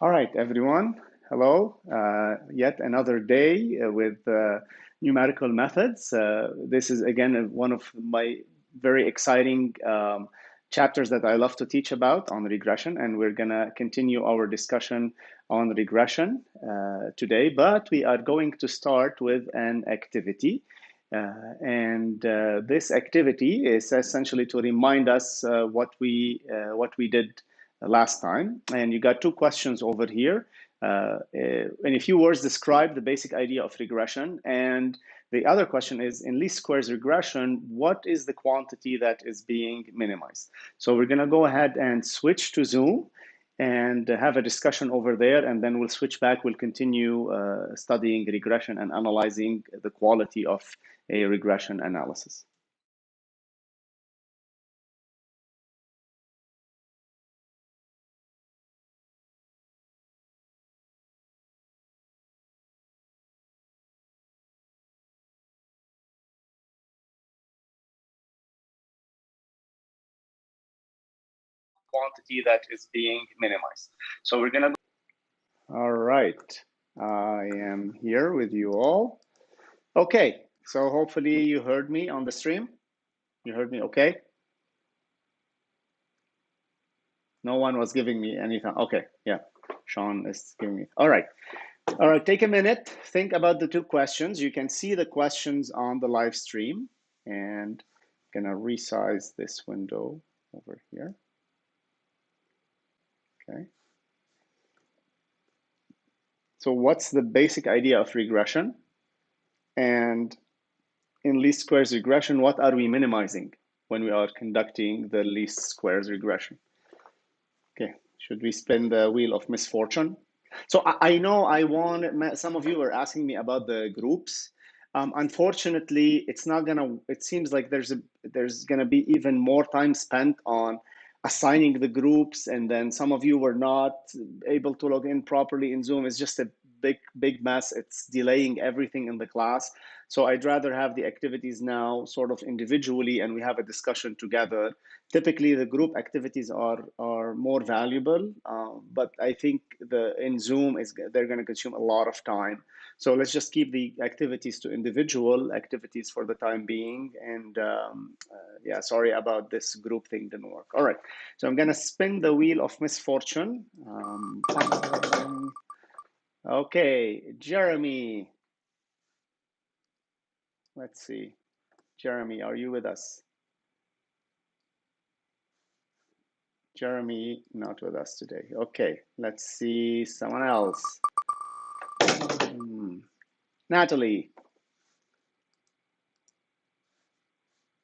All right, everyone. Hello. Yet another day with numerical methods. This is, again, one of my very exciting chapters that I love to teach about on regression. And we're going to continue our discussion on regression today. But we are going to start with an activity. This activity is essentially to remind us what we did last time. And you got two questions over here. In a few words, describe the basic idea of regression. And the other question is, in least squares regression, what is the quantity that is being minimized? So we're going to go ahead and switch to Zoom and have a discussion over there. And then we'll switch back. We'll continue studying regression and analyzing the quality of a regression analysis. Quantity that is being minimized. So we're going to. All right. I am here with you all. Okay. So hopefully you heard me on the stream. You heard me okay? No one was giving me anything. Okay. Yeah. Sean is giving me. All right. All right. Take a minute. Think about the two questions. You can see the questions on the live stream. And I'm going to resize this window over here. Okay. So what's the basic idea of regression? And in least squares regression, what are we minimizing when we are conducting the least squares regression? Okay, should we spin the wheel of misfortune? So I know some of you were asking me about the groups. Unfortunately, it's not gonna, it seems like there's gonna be even more time spent on assigning the groups, and then some of you were not able to log in properly in Zoom. It's just a big mess. It's delaying everything in the class. So I'd rather have the activities now sort of individually, and we have a discussion together. Typically, the group activities are more valuable, but I think in Zoom they're going to consume a lot of time. So let's just keep the activities to individual activities for the time being. And yeah, sorry about this group thing didn't work. All right, so I'm going to spin the wheel of misfortune. Okay, Jeremy. Let's see. Jeremy, are you with us? Jeremy, not with us today. Okay, let's see someone else. Natalie.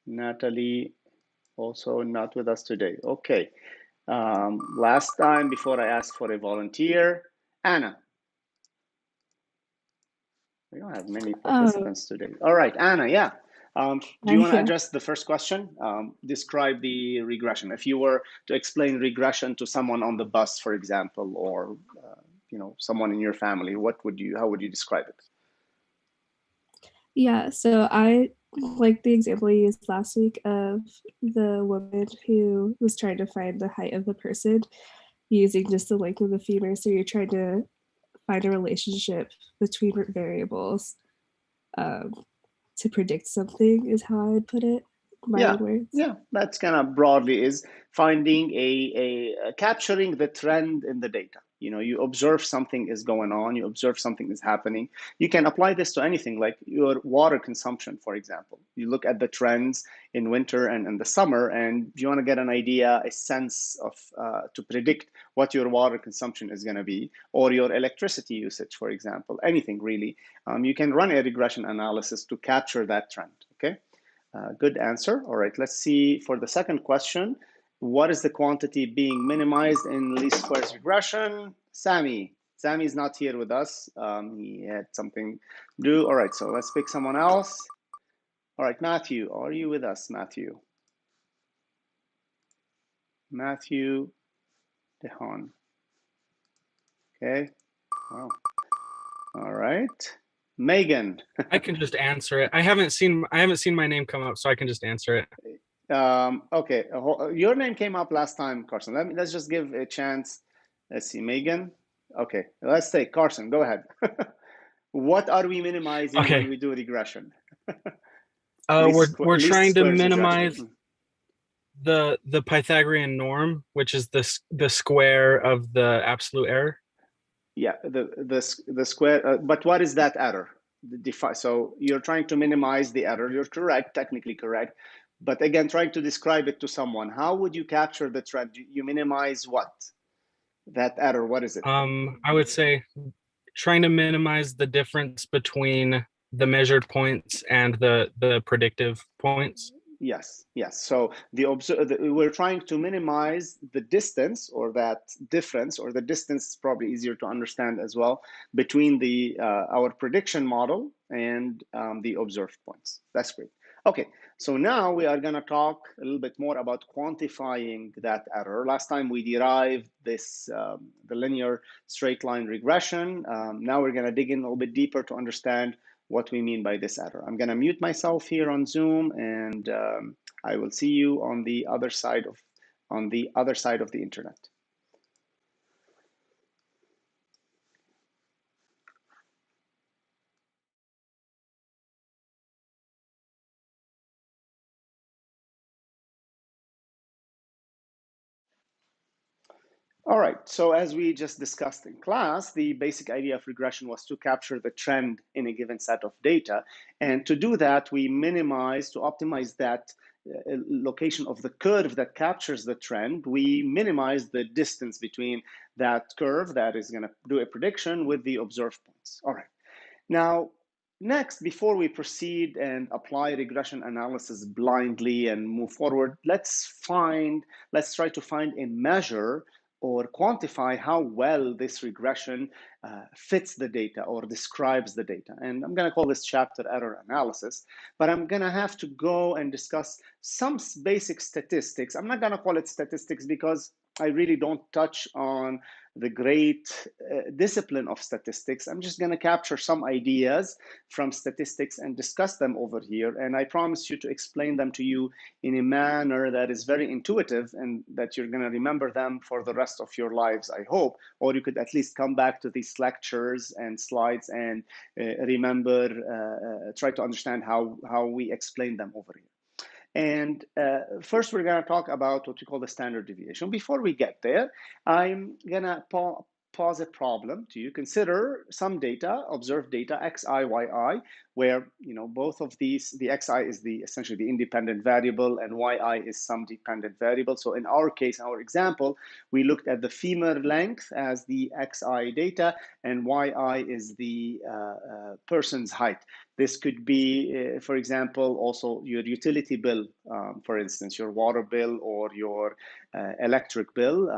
Natalie, also not with us today. Okay. Last time, before I ask for a volunteer, Anna. We don't have many participants today. All right, Anna, yeah. Do you want to address the first question? Describe the regression. If you were to explain regression to someone on the bus, for example, or someone in your family, how would you describe it? Yeah, so I like the example you used last week of the woman who was trying to find the height of the person using just the length of the femur. So you're trying to find a relationship between variables to predict something is how I would put it. Yeah, that's kind of broadly is finding capturing the trend in the data. You observe something is going on, you observe something is happening. You can apply this to anything, like your water consumption, for example. You look at the trends in winter and in the summer, and if you want to get an idea, a sense of to predict what your water consumption is going to be, or your electricity usage, for example, anything really, you can run a regression analysis to capture that trend. Okay. Good answer. All right, let's see for the second question. What is the quantity being minimized in least squares regression? Sami. Sami is not here with us. He had something to do. All right, so let's pick someone else. All right, Matthew, are you with us, Matthew? Matthew Dehan. Okay. Wow. All right. Megan. I can just answer it. I haven't seen my name come up, so I can just answer it. Okay, your name came up last time, Carson. Let's just give a chance. Let's see, Megan. Okay, let's take Carson. Go ahead. What are we minimizing when Okay. we do regression? We're Least trying to squares regression. minimize the Pythagorean norm, which is the square of the absolute error. Yeah, the square. But what is that error? So you're trying to minimize the error. You're correct, technically correct. But again, trying to describe it to someone, how would you capture the trend? You minimize what? That error, what is it? I would say trying to minimize the difference between the measured points and the predictive points. Yes, yes. So we're trying to minimize the distance, or that difference, or the distance is probably easier to understand as well, between the our prediction model and the observed points. That's great. Okay, so now we are going to talk a little bit more about quantifying that error. Last time we derived this the linear straight line regression. Now we're going to dig in a little bit deeper to understand what we mean by this error. I'm going to mute myself here on Zoom, and I will see you on the other side of the internet. All right, so as we just discussed in class, the basic idea of regression was to capture the trend in a given set of data. And to do that, we to optimize that location of the curve that captures the trend, we minimize the distance between that curve that is going to do a prediction with the observed points. All right, now, next, before we proceed and apply regression analysis blindly and move forward, let's try to find a measure or quantify how well this regression fits the data or describes the data. And I'm going to call this chapter error analysis, but I'm going to have to go and discuss some basic statistics. I'm not going to call it statistics because I really don't touch on the great discipline of statistics. I'm just going to capture some ideas from statistics and discuss them over here. And I promise you to explain them to you in a manner that is very intuitive and that you're going to remember them for the rest of your lives, I hope. Or you could at least come back to these lectures and slides and try to understand how we explain them over here. And first, we're going to talk about what we call the standard deviation. Before we get there, I'm going to pose a problem to you. Consider some data, observed data, xi, yi, where both of these, the xi is essentially the independent variable, and yi is some dependent variable. So in our case, in our example, we looked at the femur length as the xi data, and yi is the person's height. This could be, for example, also your utility bill, for instance, your water bill or your electric bill,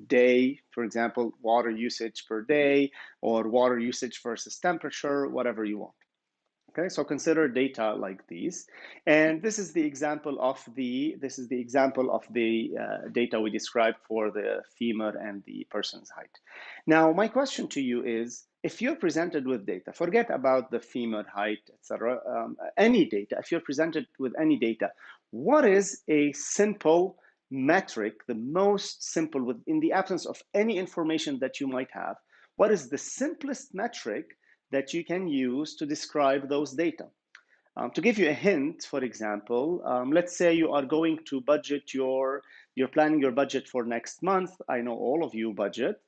day, for example, water usage per day, or water usage versus temperature, whatever you want. Okay, so consider data like these, and this is the example of the data we described for the femur and the person's height. Now, my question to you is, if you're presented with data, forget about the femur height, etc., any data. If you're presented with any data, what is a simple metric, the most simple, in the absence of any information that you might have? What is the simplest metric that you can use to describe those data? To give you a hint, for example, let's say you are going to budget you're planning your budget for next month. I know all of you budget.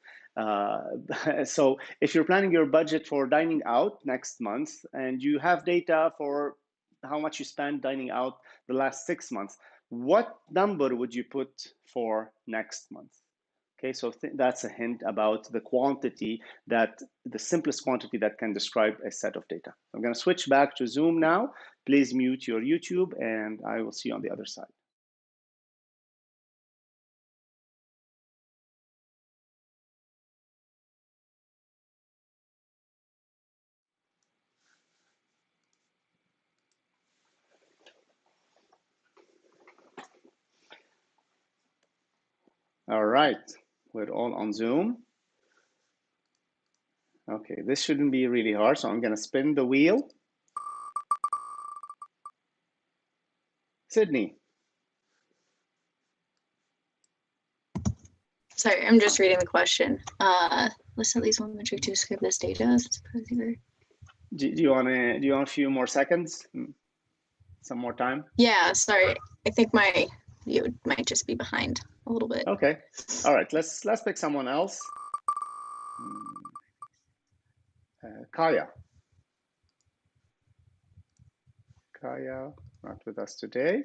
So if you're planning your budget for dining out next month and you have data for how much you spent dining out the last 6 months, what number would you put for next month? Okay, so that's a hint about the quantity, the simplest quantity that can describe a set of data. I'm going to switch back to Zoom now. Please mute your YouTube, and I will see you on the other side. All right, we're all on Zoom. Okay, this shouldn't be really hard, so I'm going to spin the wheel. Sydney. Sorry, I'm just reading the question. Let's at least one metric to describe this data. Do you want a few more seconds? Some more time? Yeah, sorry. I think you might just be behind a little bit. Okay. All right. Let's pick someone else. Kaya. Kaya, not with us today.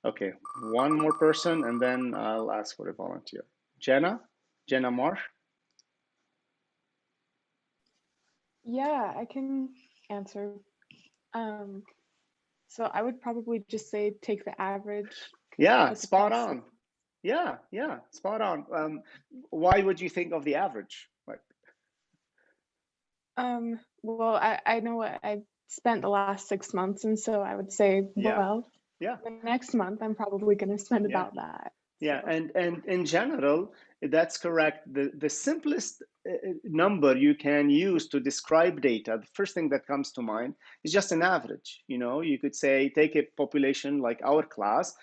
Okay, one more person, and then I'll ask for a volunteer. Jenna Marsh. Yeah, I can answer. So I would probably just say take the average. Yeah, spot on. Yeah, spot on. Why would you think of the average? Like, well, I know what I've spent the last 6 months, and so I would say, well, the next month I'm probably going to spend about that. Yeah, so. and in general, that's correct. The simplest number you can use to describe data, the first thing that comes to mind is just an average. You know, you could say, take a population like our class,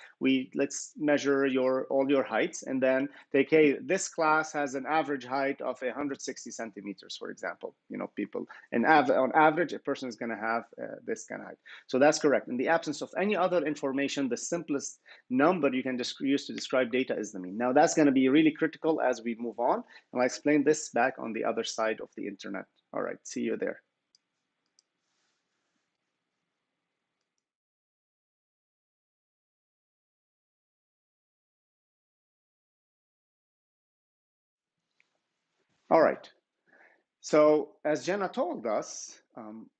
let's measure all your heights, and then take, hey, this class has an average height of 160 centimeters, for example. You know, people, on average, a person is going to have this kind of height. So that's correct. In the absence of any other information, the simplest number you can just use to describe data is the mean. Now, that's going to be really critical as we move on, and I'll explain this back on the other side of the internet. All right, see you there. All right, so as Jenna told us,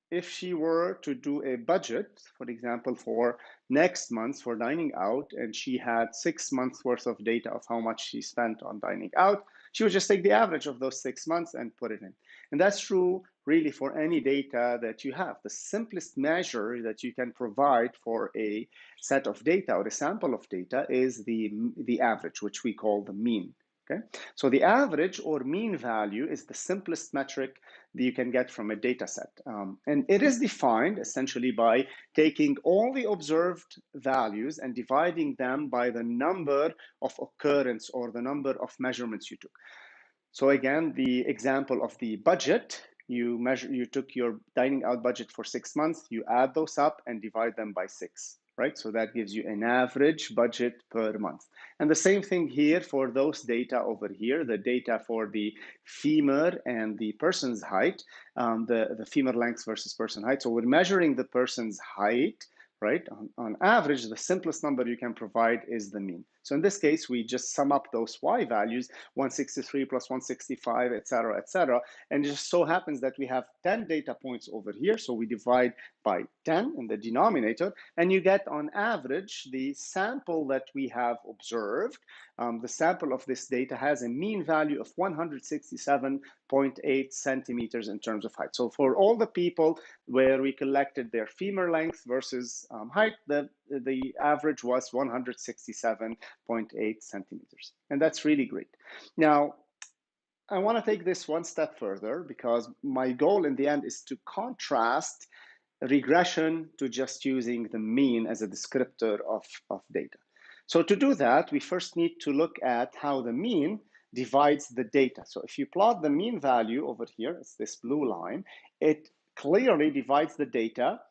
if she were to do a budget, for example, for next month for dining out, and she had 6 months worth of data of how much she spent on dining out, she would just take the average of those 6 months and put it in. And that's true really for any data that you have. The simplest measure that you can provide for a set of data or a sample of data is the average, which we call the mean. Okay, so the average or mean value is the simplest metric that you can get from a data set. And it is defined essentially by taking all the observed values and dividing them by the number of occurrence or the number of measurements you took. So again, the example of the budget, you took your dining out budget for 6 months, you add those up and divide them by 6. Right? So that gives you an average budget per month. And the same thing here for those data over here, the data for the femur and the person's height, the femur length versus person height. So we're measuring the person's height, right? On average, the simplest number you can provide is the mean. So in this case, we just sum up those y values, 163 plus 165, et cetera, and it just so happens that we have 10 data points over here, so we divide by 10 in the denominator, and you get on average the sample that we have observed. The sample of this data has a mean value of 167.8 centimeters in terms of height. So for all the people where we collected their femur length versus height, the average was 167.8 centimeters. And that's really great. Now, I want to take this one step further because my goal in the end is to contrast regression to just using the mean as a descriptor of data. So to do that, we first need to look at how the mean divides the data. So if you plot the mean value over here, it's this blue line, it clearly divides the data,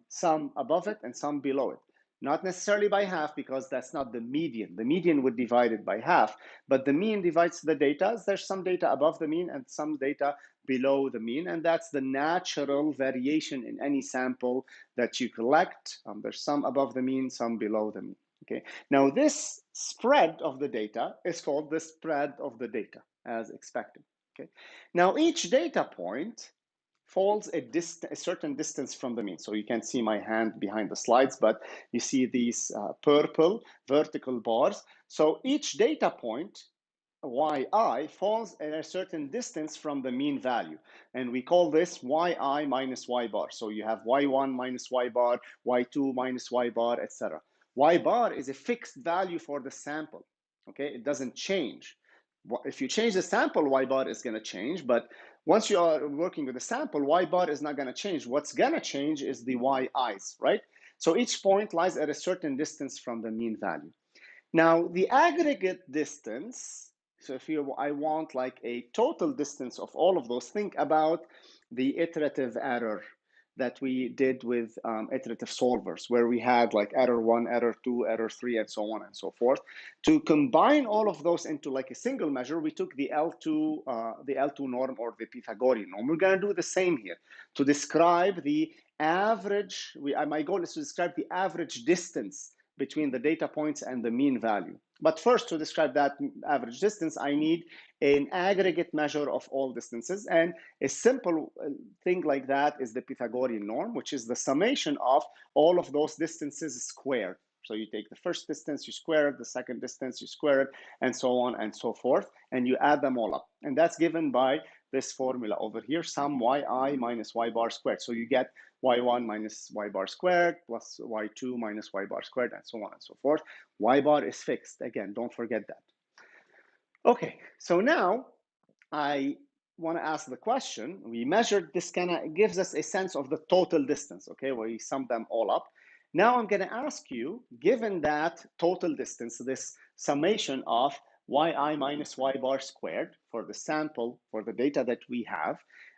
some above it and some below it. Not necessarily by half, because that's not the median. The median would divide it by half, but the mean divides the data. There's some data above the mean and some data below the mean, and that's the natural variation in any sample that you collect. There's some above the mean, some below the mean. Okay. Now, this spread of the data is called the spread of the data, as expected. Okay. Now, each data point falls a certain distance from the mean. So you can't see my hand behind the slides, but you see these purple vertical bars. So each data point, yi, falls at a certain distance from the mean value. And we call this yi minus y bar. So you have y1 minus y bar, y2 minus y bar, etc. Y bar is a fixed value for the sample. Okay, it doesn't change. If you change the sample, y bar is going to change, but once you are working with a sample, y bar is not going to change. What's going to change is the yi's, right? So each point lies at a certain distance from the mean value. Now, the aggregate distance So if I want like a total distance of all of those, think about the iterative error that we did with iterative solvers, where we had like error 1, error 2, error 3, and so on and so forth. To combine all of those into like a single measure, we took the L2 norm, or the Pythagorean norm. We're going to do the same here to describe the average. My goal is to describe the average distance between the data points and the mean value. But first, to describe that average distance, I need an aggregate measure of all distances. And a simple thing like that is the Pythagorean norm, which is the summation of all of those distances squared. So you take the first distance, you square it, the second distance, you square it, and so on and so forth, and you add them all up. And that's given by this formula over here, sum yi minus y bar squared. So you get y1 minus y bar squared plus y2 minus y bar squared, and so on and so forth. Y bar is fixed. Again, don't forget that. Okay, so now I want to ask the question. We measured this, kind of gives us a sense of the total distance, okay, where we sum them all up. Now I'm going to ask you, given that total distance, this summation of yi minus y bar squared for the sample, for the data that we have,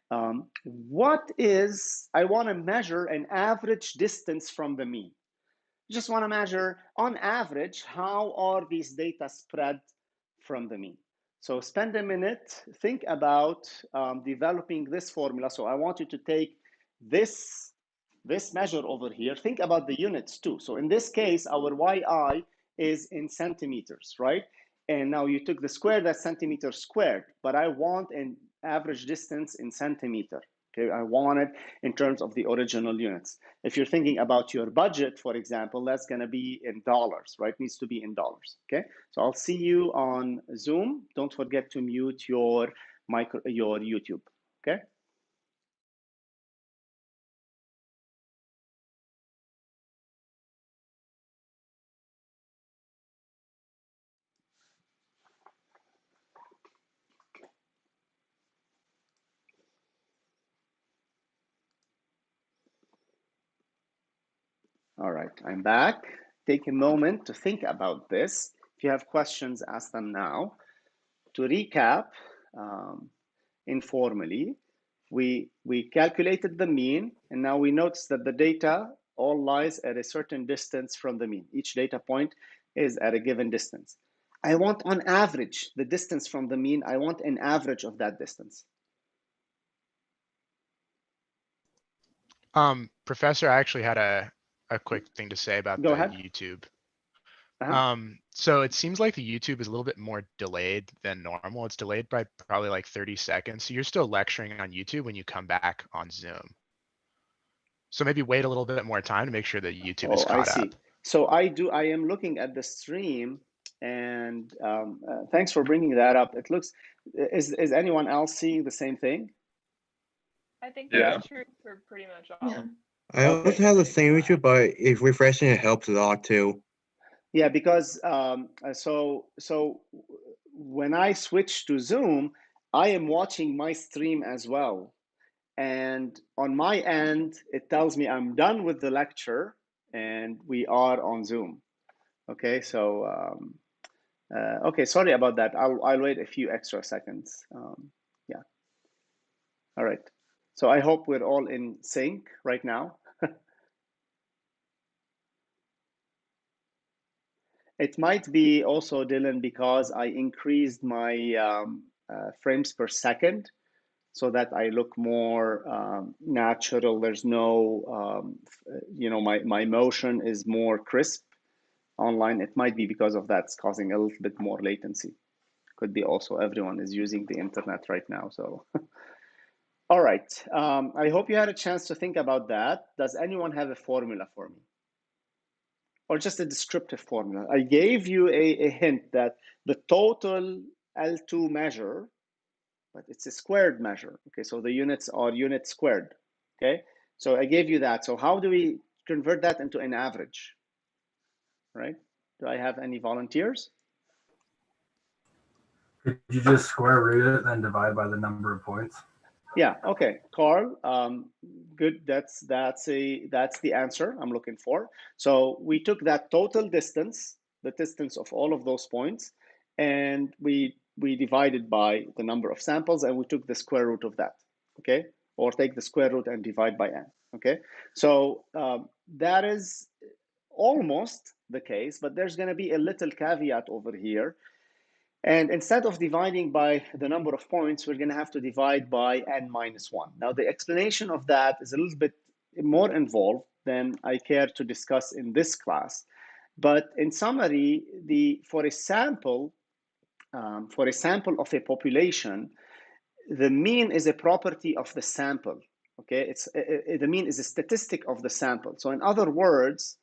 I want to measure an average distance from the mean. I just want to measure, on average, how are these data spread from the mean. So spend a minute, think about developing this formula. So I want you to take this measure over here. Think about the units too. So in this case, our yi is in centimeters, right? And now you took the square, that's centimeter squared, but I want an average distance in centimeter. Okay, I want it in terms of the original units. If you're thinking about your budget, for example, that's going to be in dollars, right? It needs to be in dollars. Okay, so I'll see you on Zoom. Don't forget to mute your YouTube. Okay. All right, I'm back. Take a moment to think about this. If you have questions, ask them now. To recap, informally, we calculated the mean, and now we notice that the data all lies at a certain distance from the mean. Each data point is at a given distance. I want, on average, the distance from the mean. I want an average of that distance. Professor, I actually had a quick thing to say about Go the ahead. YouTube. Uh-huh. So it seems like the YouTube is a little bit more delayed than normal. It's delayed by probably like 30 seconds. So you're still lecturing on YouTube when you come back on Zoom. So maybe wait a little bit more time to make sure that YouTube is caught up. So I am looking at the stream, and thanks for bringing that up. It looks, is anyone else seeing the same thing? I think that's true for pretty much all. Yeah. I also have the same issue, but if refreshing it helps a lot too. Yeah, because so when I switch to Zoom, I am watching my stream as well. And on my end, it tells me I'm done with the lecture and we are on Zoom. Okay, so, okay, sorry about that. I'll wait a few extra seconds. Yeah. All right. So I hope we're all in sync right now. It might be also, Dylan, because I increased my frames per second so that I look more natural. There's no, my motion is more crisp online. It might be because of that. It's causing a little bit more latency. Could be also everyone is using the internet right now. So, all right. I hope you had a chance to think about that. Does anyone have a formula for me? Or just a descriptive formula? I gave you a hint that the total L2 measure, but it's a squared measure. Okay, so the units are unit squared. Okay, so I gave you that. So how do we convert that into an average? Right? Do I have any volunteers? Could you just square root it, then divide by the number of points? Yeah. Okay, Carl. Good. That's the answer I'm looking for. So we took that total distance, the distance of all of those points, and we we divided by the number of samples and we took the square root of that, okay? Or take the square root and divide by n, okay? So that is almost the case, but there's going to be a little caveat over here. And instead of dividing by the number of points, we're going to have to divide by n minus 1. Now, the explanation of that is a little bit more involved than I care to discuss in this class. But in summary, for a sample of a population, the mean is a property of the sample. Okay, the mean is a statistic of the sample. So in other words,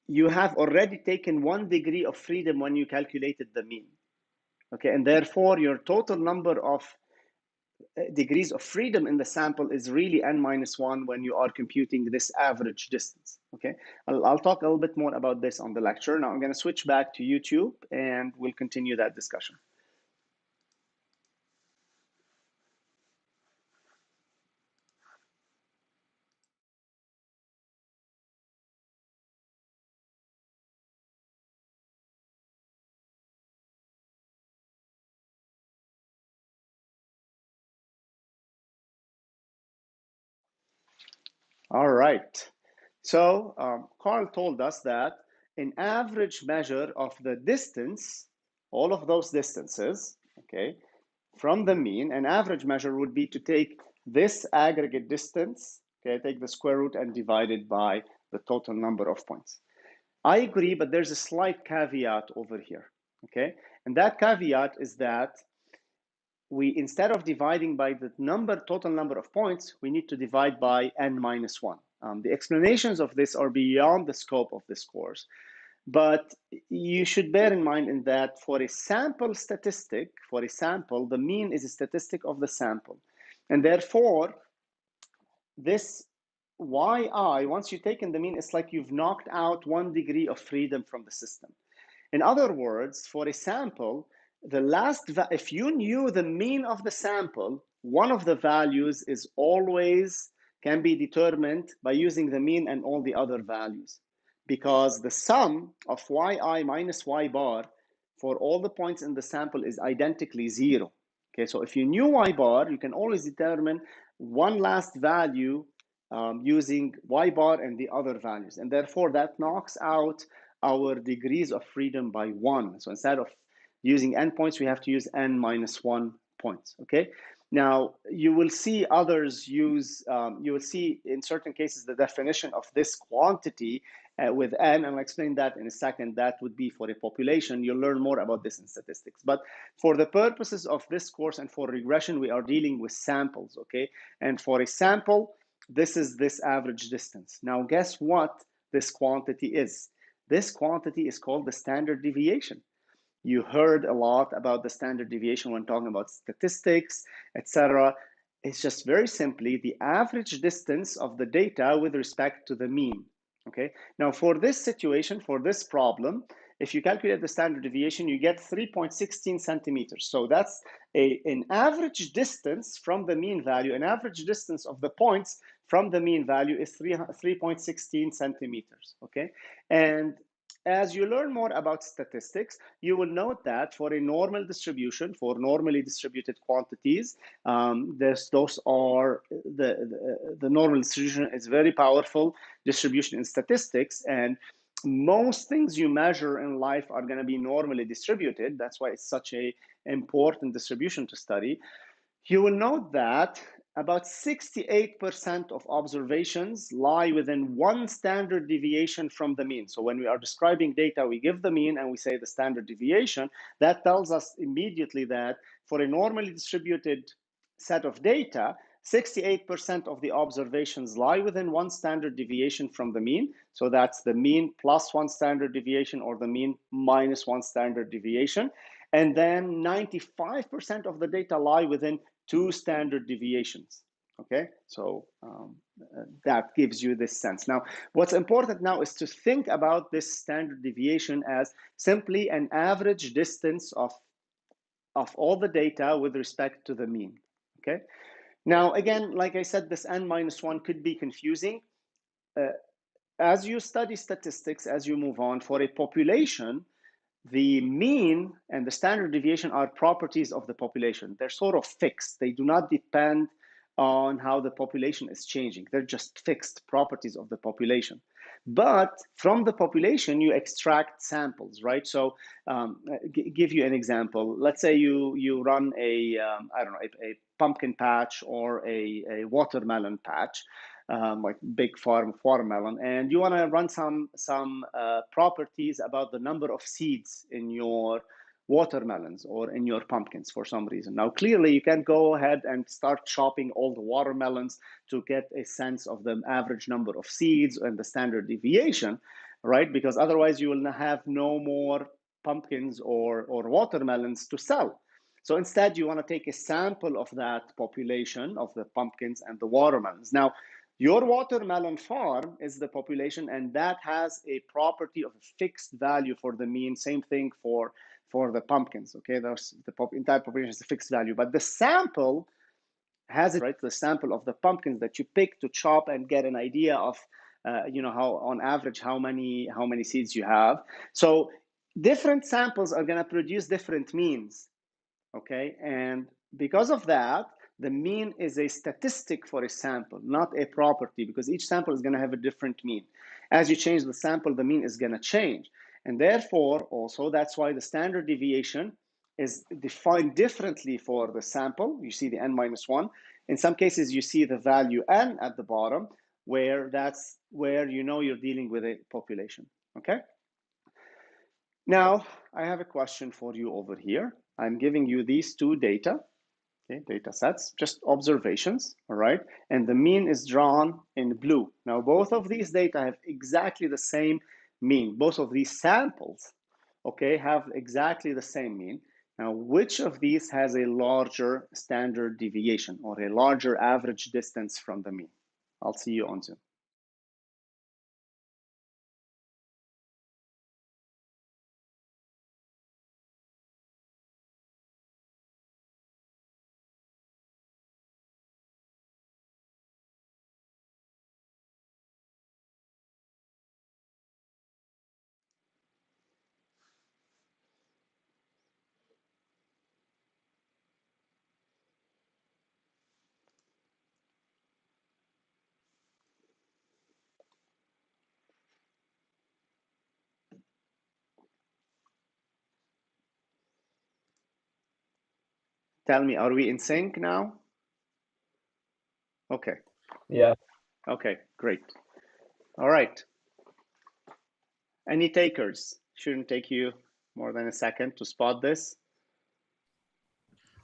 you have already taken 1 degree of freedom when you calculated the mean. Okay, and therefore your total number of degrees of freedom in the sample is really n minus 1 when you are computing this average distance. Okay, I'll talk a little bit more about this on the lecture. Now I'm going to switch back to YouTube and we'll continue that discussion. All right. So Carl told us that an average measure of the distance, all of those distances, okay, from the mean, an average measure would be to take this aggregate distance, okay, take the square root and divide it by the total number of points. I agree, but there's a slight caveat over here, okay? And that caveat is that we, instead of dividing by the total number of points, we need to divide by n minus 1. The explanations of this are beyond the scope of this course, but you should bear in mind in that for a sample statistic, the mean is a statistic of the sample. And therefore, this yi, once you've taken the mean, it's like you've knocked out 1 degree of freedom from the system. In other words, for a sample, if you knew the mean of the sample, one of the values is always can be determined by using the mean and all the other values, because the sum of yi minus y bar for all the points in the sample is identically 0. Okay, so if you knew y bar, you can always determine one last value using y bar and the other values, and therefore that knocks out our degrees of freedom by 1. So instead of using n points, we have to use n minus 1 points, okay? Now, you will see others use, you will see in certain cases the definition of this quantity with n, and I'll explain that in a second. That would be for a population. You'll learn more about this in statistics. But for the purposes of this course and for regression, we are dealing with samples, okay? And for a sample, this is this average distance. Now, guess what this quantity is? This quantity is called the standard deviation. You heard a lot about the standard deviation when talking about statistics, etc. It's just very simply the average distance of the data with respect to the mean. Okay. Now, for this situation, for this problem, if you calculate the standard deviation, you get 3.16 centimeters. So that's an average distance from the mean value. An average distance of the points from the mean value is 3.16 centimeters. Okay. And as you learn more about statistics, you will note that for a normal distribution, for normally distributed quantities, those are the normal distribution is very powerful distribution in statistics, and most things you measure in life are going to be normally distributed. That's why it's such an important distribution to study. You will note that about 68% of observations lie within one standard deviation from the mean. So when we are describing data, we give the mean and we say the standard deviation. That tells us immediately that for a normally distributed set of data, 68% of the observations lie within one standard deviation from the mean. So that's the mean plus one standard deviation or the mean minus one standard deviation. And then 95% of the data lie within 2 standard deviations. Okay, so that gives you this sense. Now, what's important now is to think about this standard deviation as simply an average distance of all the data with respect to the mean. Okay, now again, like I said, this n minus 1 could be confusing. As you study statistics, as you move on, for a population, the mean and the standard deviation are properties of the population. They're sort of fixed. They do not depend on how the population is changing. They're just fixed properties of the population. But from the population, you extract samples, right? So give you an example. Let's say you run a, I don't know, a pumpkin patch or a watermelon patch, like big farm of watermelon, and you want to run some properties about the number of seeds in your watermelons or in your pumpkins for some reason. Now, clearly, you can't go ahead and start chopping all the watermelons to get a sense of the average number of seeds and the standard deviation, right? Because otherwise, you will have no more pumpkins or watermelons to sell. So instead, you want to take a sample of that population of the pumpkins and the watermelons. Now, your watermelon farm is the population, and that has a property of a fixed value for the mean. Same thing for the pumpkins, okay? There's the entire population has a fixed value, but the sample has it, right? The sample of the pumpkins that you pick to chop and get an idea of, how on average how many seeds you have. So different samples are going to produce different means, okay? And because of that, the mean is a statistic for a sample, not a property, because each sample is going to have a different mean. As you change the sample, the mean is going to change. And therefore, also, that's why the standard deviation is defined differently for the sample. You see the n minus 1. In some cases, you see the value n at the bottom, where that's where you're dealing with a population, okay? Now, I have a question for you over here. I'm giving you these two data, okay, data sets, just observations, all right? And the mean is drawn in blue. Now, both of these data have exactly the same mean. Both of these samples, okay, have exactly the same mean. Now, which of these has a larger standard deviation or a larger average distance from the mean? I'll see you on Zoom. Tell me, are we in sync now? Okay. Yeah. Okay, great. All right. Any takers? Shouldn't take you more than a second to spot this.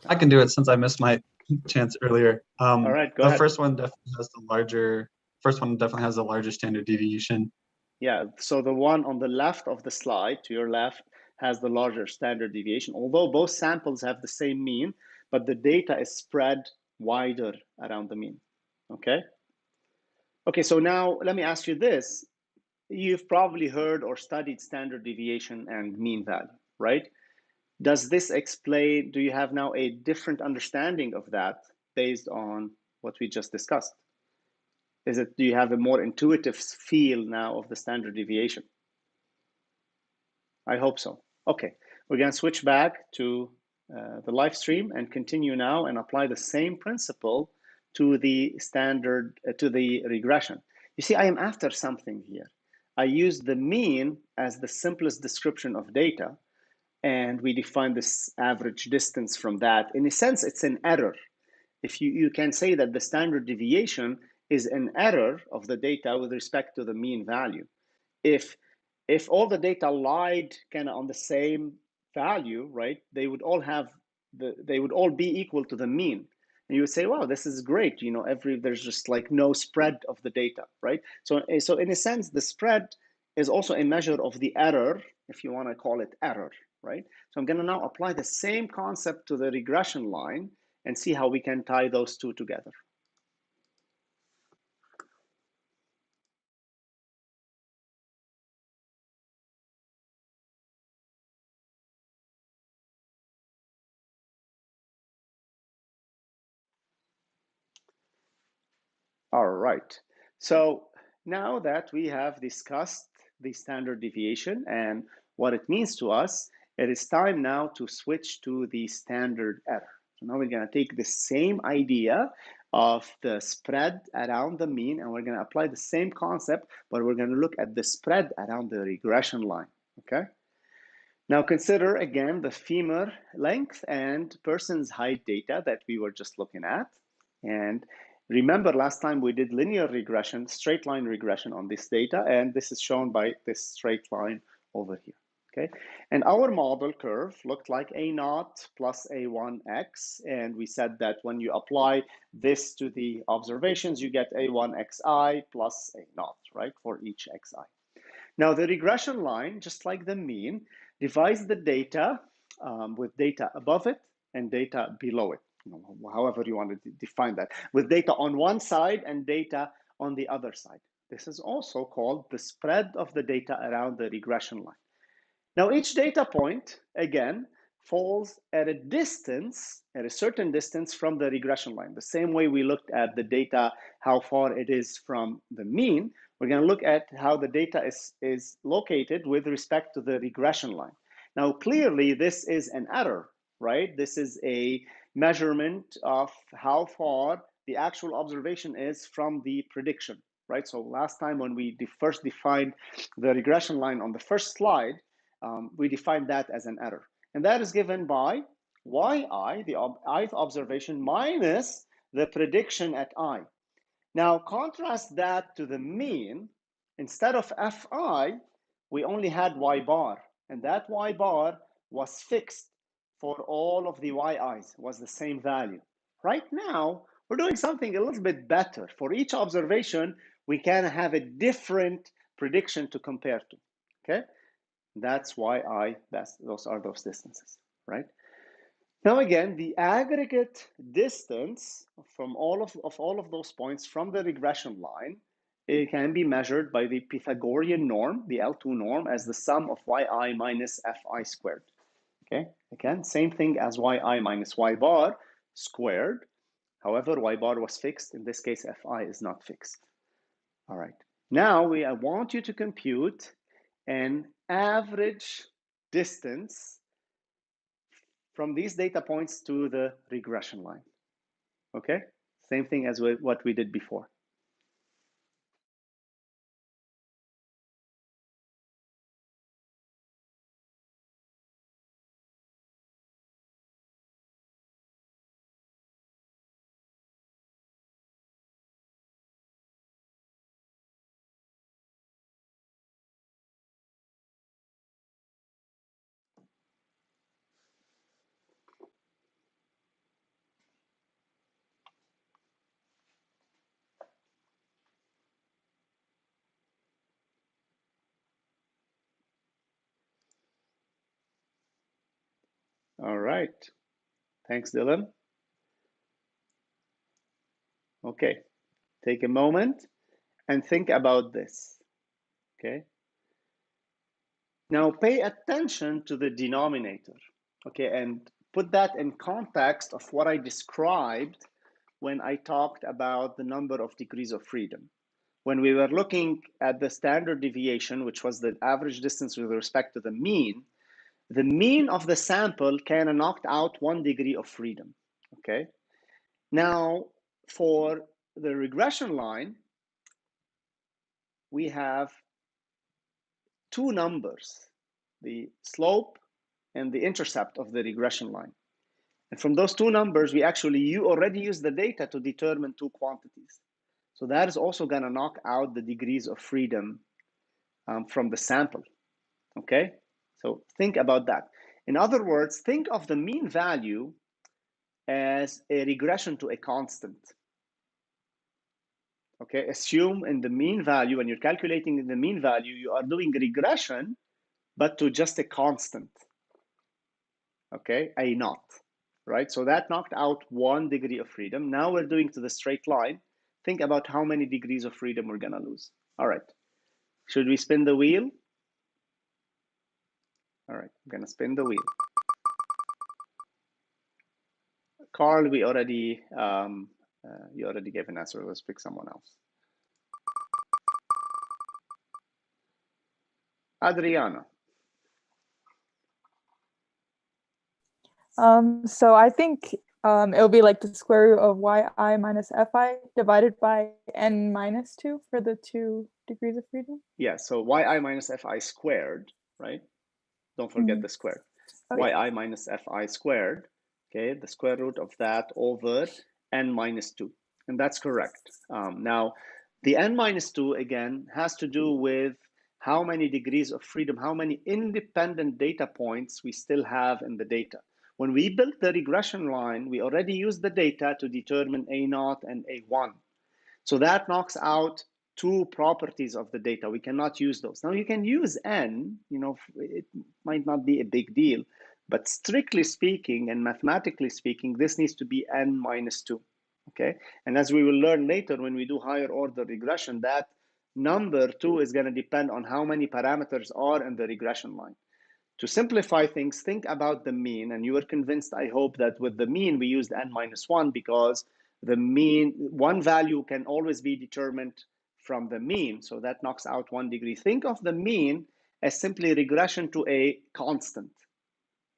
I can do it since I missed my chance earlier. All right, go ahead. The first one definitely has the larger standard deviation. Yeah, so the one on the left of the slide, to your left, has the larger standard deviation, although both samples have the same mean, but the data is spread wider around the mean, okay? Okay, so now let me ask you this. You've probably heard or studied standard deviation and mean value, right? Does this explain, do you have now a different understanding of that based on what we just discussed? Do you have a more intuitive feel now of the standard deviation? I hope so. Okay, we're going to switch back to the live stream and continue now and apply the same principle to the to the regression. You see, I am after something here. I use the mean as the simplest description of data, and we define this average distance from that. In a sense, it's an error. If you can say that the standard deviation is an error of the data with respect to the mean value. If all the data lied kind of on the same value, right, they would all be equal to the mean. And you would say, wow, this is great. There's just like no spread of the data, right? So in a sense, the spread is also a measure of the error, if you want to call it error, right? So I'm going to now apply the same concept to the regression line and see how we can tie those two together. All right. So now that we have discussed the standard deviation and what it means to us, it is time now to switch to the standard error. So now we're going to take the same idea of the spread around the mean, and we're going to apply the same concept, but we're going to look at the spread around the regression line, okay? Now consider again the femur length and person's height data that we were just looking at. And remember last time we did linear regression, straight line regression on this data, and this is shown by this straight line over here. Okay, and our model curve looked like A0 plus A1x, and we said that when you apply this to the observations, you get A1xi plus A0, right, for each xi. Now the regression line, just like the mean, divides the data with data above it and data below it, however you want to define that, with data on one side and data on the other side. This is also called the spread of the data around the regression line. Now, each data point, again, falls at a distance, at a certain distance from the regression line. The same way we looked at the data, how far it is from the mean, we're going to look at how the data is located with respect to the regression line. Now, clearly, this is an error, right? This is a measurement of how far the actual observation is from the prediction, right? So last time when we first defined the regression line on the first slide, we defined that as an error. And that is given by yi, the ith observation, minus the prediction at I. Now, contrast that to the mean. Instead of fi, we only had y bar. And that y bar was fixed for all of the yi's, was the same value. Right now, we're doing something a little bit better. For each observation, we can have a different prediction to compare to, okay? That's why those are those distances, right? Now again, the aggregate distance from all of those points from the regression line, it can be measured by the Pythagorean norm, the L2 norm, as the sum of yi minus fi squared. Okay, again, same thing as yi minus y bar squared. However, y bar was fixed. In this case, fi is not fixed. All right. Now I want you to compute an average distance from these data points to the regression line. Okay, same thing as what we did before. All right. Thanks, Dylan. Okay. Take a moment and think about this. Okay. Now pay attention to the denominator. Okay. And put that in context of what I described when I talked about the number of degrees of freedom. When we were looking at the standard deviation, which was the average distance with respect to the mean of the sample kind of knocked out 1 degree of freedom, okay? Now, for the regression line, we have two numbers, the slope and the intercept of the regression line. And from those two numbers, you already used the data to determine two quantities. So that is also going to knock out the degrees of freedom from the sample, okay? So think about that. In other words, think of the mean value as a regression to a constant. Okay, assume in the mean value, when you're calculating the mean value, you are doing regression, but to just a constant. Okay, A0, right? So that knocked out 1 degree of freedom. Now we're doing to the straight line. Think about how many degrees of freedom we're gonna lose. All right, should we spin the wheel? All right, I'm gonna spin the wheel. Carl, we already, you already gave an answer. Let's pick someone else. Adriana. So I think it'll be like the square root of yi minus fi divided by n minus 2 for the 2 degrees of freedom. Yeah, so yi minus fi squared, right? Don't forget the square. Yi minus fi squared, okay, the square root of that over n minus 2. And that's correct. Now, the n minus 2, again, has to do with how many degrees of freedom, how many independent data points we still have in the data. When we built the regression line, we already used the data to determine A0 and A1. So that knocks out 2 properties of the data. We cannot use those. Now you can use n, it might not be a big deal, but strictly speaking and mathematically speaking, this needs to be n minus 2, okay? And as we will learn later when we do higher order regression, that number 2 is gonna depend on how many parameters are in the regression line. To simplify things, think about the mean, and you were convinced, I hope, that with the mean we used n minus 1 because the mean, one value can always be determined from the mean, so that knocks out 1 degree. Think of the mean as simply regression to a constant,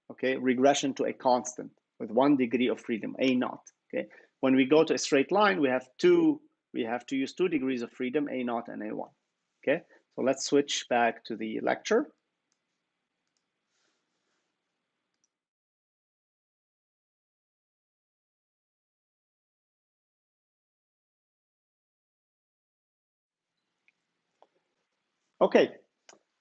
okay? Regression to a constant with 1 degree of freedom, A0, okay? When we go to a straight line, we have to use 2 degrees of freedom, A0 and A1, okay? So let's switch back to the lecture. Okay,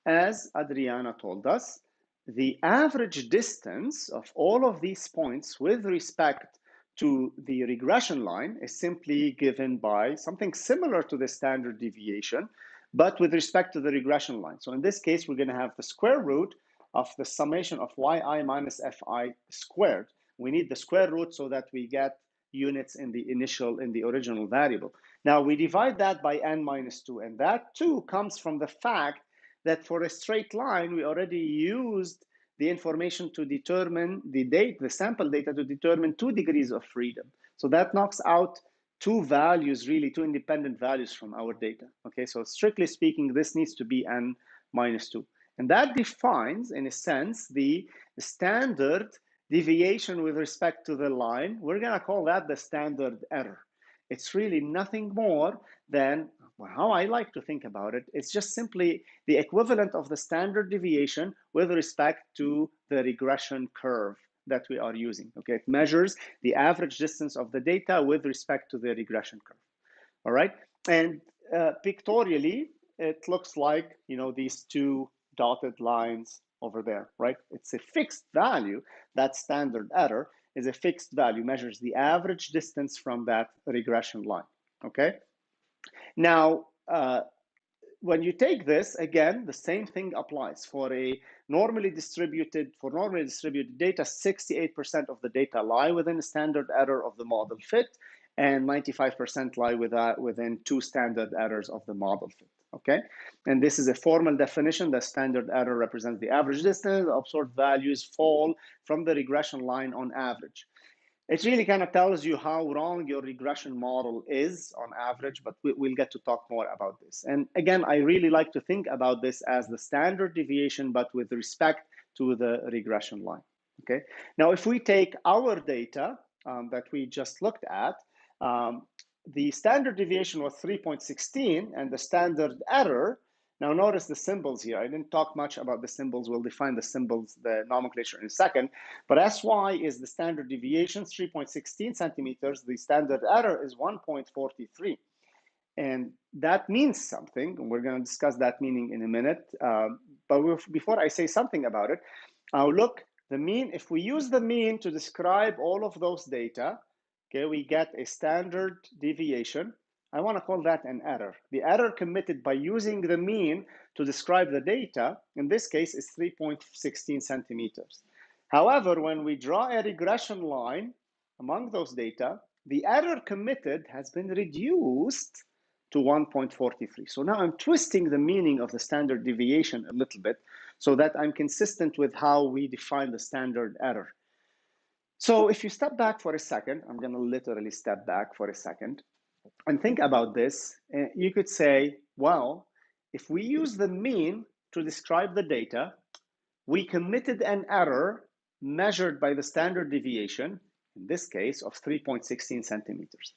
as Adriana told us, the average distance of all of these points with respect to the regression line is simply given by something similar to the standard deviation, but with respect to the regression line. So in this case, we're going to have the square root of the summation of yi minus fi squared. We need the square root so that we get units in the original variable. Now we divide that by n minus 2, and that 2 comes from the fact that for a straight line, we already used the information to determine the sample data to determine 2 degrees of freedom. So that knocks out 2 values, really 2 independent values from our data. Okay, so strictly speaking, this needs to be n minus 2. And that defines, in a sense, the standard deviation with respect to the line. We're gonna call that the standard error. It's really nothing more than, how I like to think about it, it's just simply the equivalent of the standard deviation with respect to the regression curve that we are using. Okay, it measures the average distance of the data with respect to the regression curve. All right, and pictorially, it looks like, these 2 dotted lines over there, right? It's a fixed value. That standard error is a fixed value, measures the average distance from that regression line, okay? Now, when you take this, again, the same thing applies. For normally distributed data, 68% of the data lie within the standard error of the model fit, and 95% lie within 2 standard errors of the model fit, okay? And this is a formal definition. The standard error represents the average distance. Observed values fall from the regression line on average. It really kind of tells you how wrong your regression model is on average, but we'll get to talk more about this. And again, I really like to think about this as the standard deviation, but with respect to the regression line, okay? Now, if we take our data that we just looked at, the standard deviation was 3.16, and the standard error, now notice the symbols here. I didn't talk much about the symbols. We'll define the symbols, the nomenclature in a second. But SY is the standard deviation, 3.16 centimeters. The standard error is 1.43. And that means something. And we're going to discuss that meaning in a minute. But before I say something about it, look, the mean, if we use the mean to describe all of those data, okay, we get a standard deviation. I want to call that an error. The error committed by using the mean to describe the data, in this case, is 3.16 centimeters. However, when we draw a regression line among those data, the error committed has been reduced to 1.43. So now I'm twisting the meaning of the standard deviation a little bit so that I'm consistent with how we define the standard error. So if you step back for a second, I'm going to literally step back for a second and think about this. You could say, well, if we use the mean to describe the data, we committed an error measured by the standard deviation, in this case of 3.16 centimeters.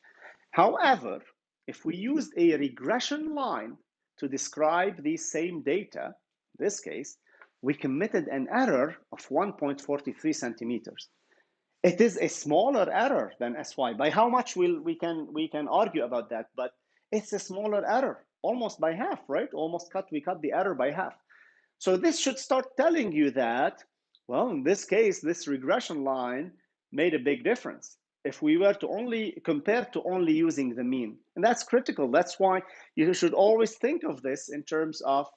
However, if we used a regression line to describe these same data, in this case, we committed an error of 1.43 centimeters. It is a smaller error than SY. By how much we can argue about that, but it's a smaller error, almost by half, right? We cut the error by half. So this should start telling you that, well, in this case, this regression line made a big difference. If we were to only compare to only using the mean, and that's critical. That's why you should always think of this in terms of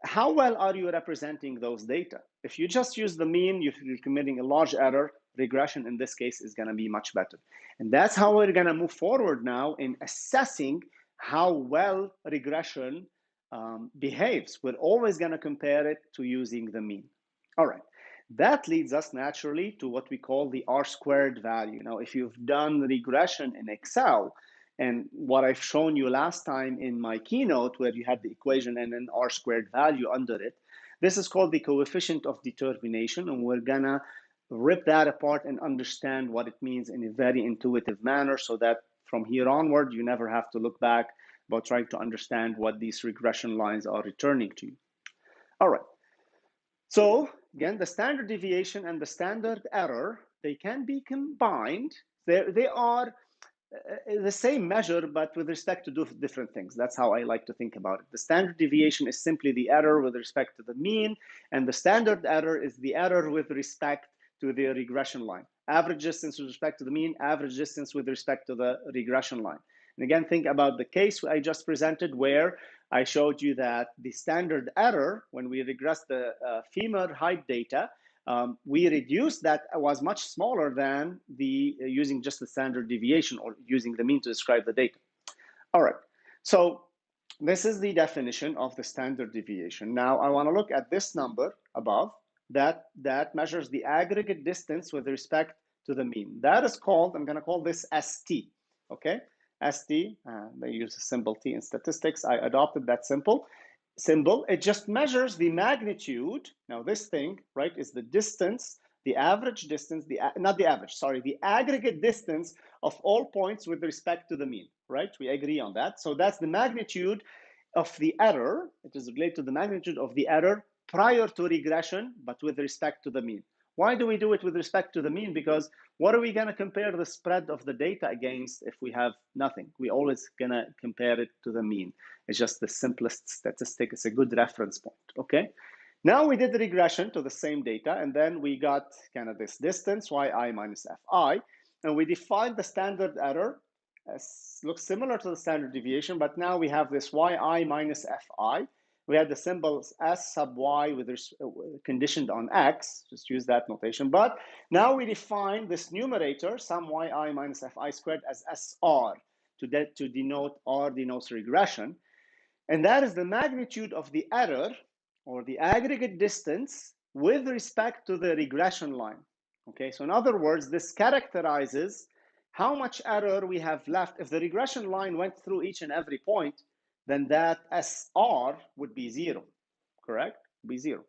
how well are you representing those data? If you just use the mean, you're committing a large error. Regression in this case is going to be much better. And that's how we're going to move forward now in assessing how well regression behaves. We're always going to compare it to using the mean. All right. That leads us naturally to what we call the R-squared value. Now, if you've done regression in Excel, and what I've shown you last time in my keynote, where you had the equation and an R-squared value under it, this is called the coefficient of determination, and we're gonna rip that apart and understand what it means in a very intuitive manner, so that from here onward, you never have to look back about trying to understand what these regression lines are returning to you. All right. So again, the standard deviation and the standard error, they can be combined. They are the same measure, but with respect to different things. That's how I like to think about it. The standard deviation is simply the error with respect to the mean, and the standard error is the error with respect to the regression line. Average distance with respect to the mean, average distance with respect to the regression line. And again, think about the case I just presented where I showed you that the standard error, when we regressed the femur height data, we reduced that was much smaller than the using just the standard deviation or using the mean to describe the data. All right, so this is the definition of the standard deviation. Now I want to look at this number above that measures the aggregate distance with respect to the mean. That is called, I'm going to call this ST, okay? ST, they use a symbol T in statistics. I adopted that symbol. It just measures the magnitude. Now this thing, right, is the distance, the average distance, not the average, sorry, the aggregate distance of all points with respect to the mean, right? We agree on that. So that's the magnitude of the error. It is related to the magnitude of the error prior to regression, but with respect to the mean. Why do we do it with respect to the mean? Because what are we going to compare the spread of the data against if we have nothing? We're always going to compare it to the mean. It's just the simplest statistic. It's a good reference point, okay? Now we did the regression to the same data, and then we got kind of this distance, yi minus fi, and we defined the standard error. Looks similar to the standard deviation, but now we have this yi minus fi. We had the symbols s sub y with conditioned on x, just use that notation. But now we define this numerator, sum yi minus fi squared, as sr, to denote r denotes regression. And that is the magnitude of the error, or the aggregate distance, with respect to the regression line. Okay, so in other words, this characterizes how much error we have left. If the regression line went through each and every point, then that SR would be 0, correct? Be 0.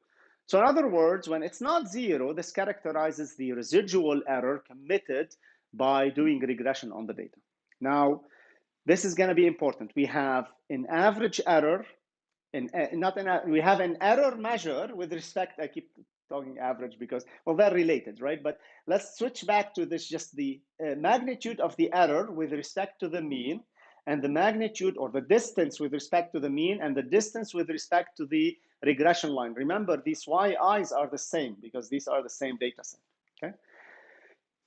So in other words, when it's not 0, this characterizes the residual error committed by doing regression on the data. Now, this is going to be important. We have an average error, we have an error measure with respect, I keep talking average because, well, they're related, right? But let's switch back to this, just the magnitude of the error with respect to the mean, and the magnitude or the distance with respect to the mean, and the distance with respect to the regression line. Remember, these yi's are the same because these are the same data set, okay?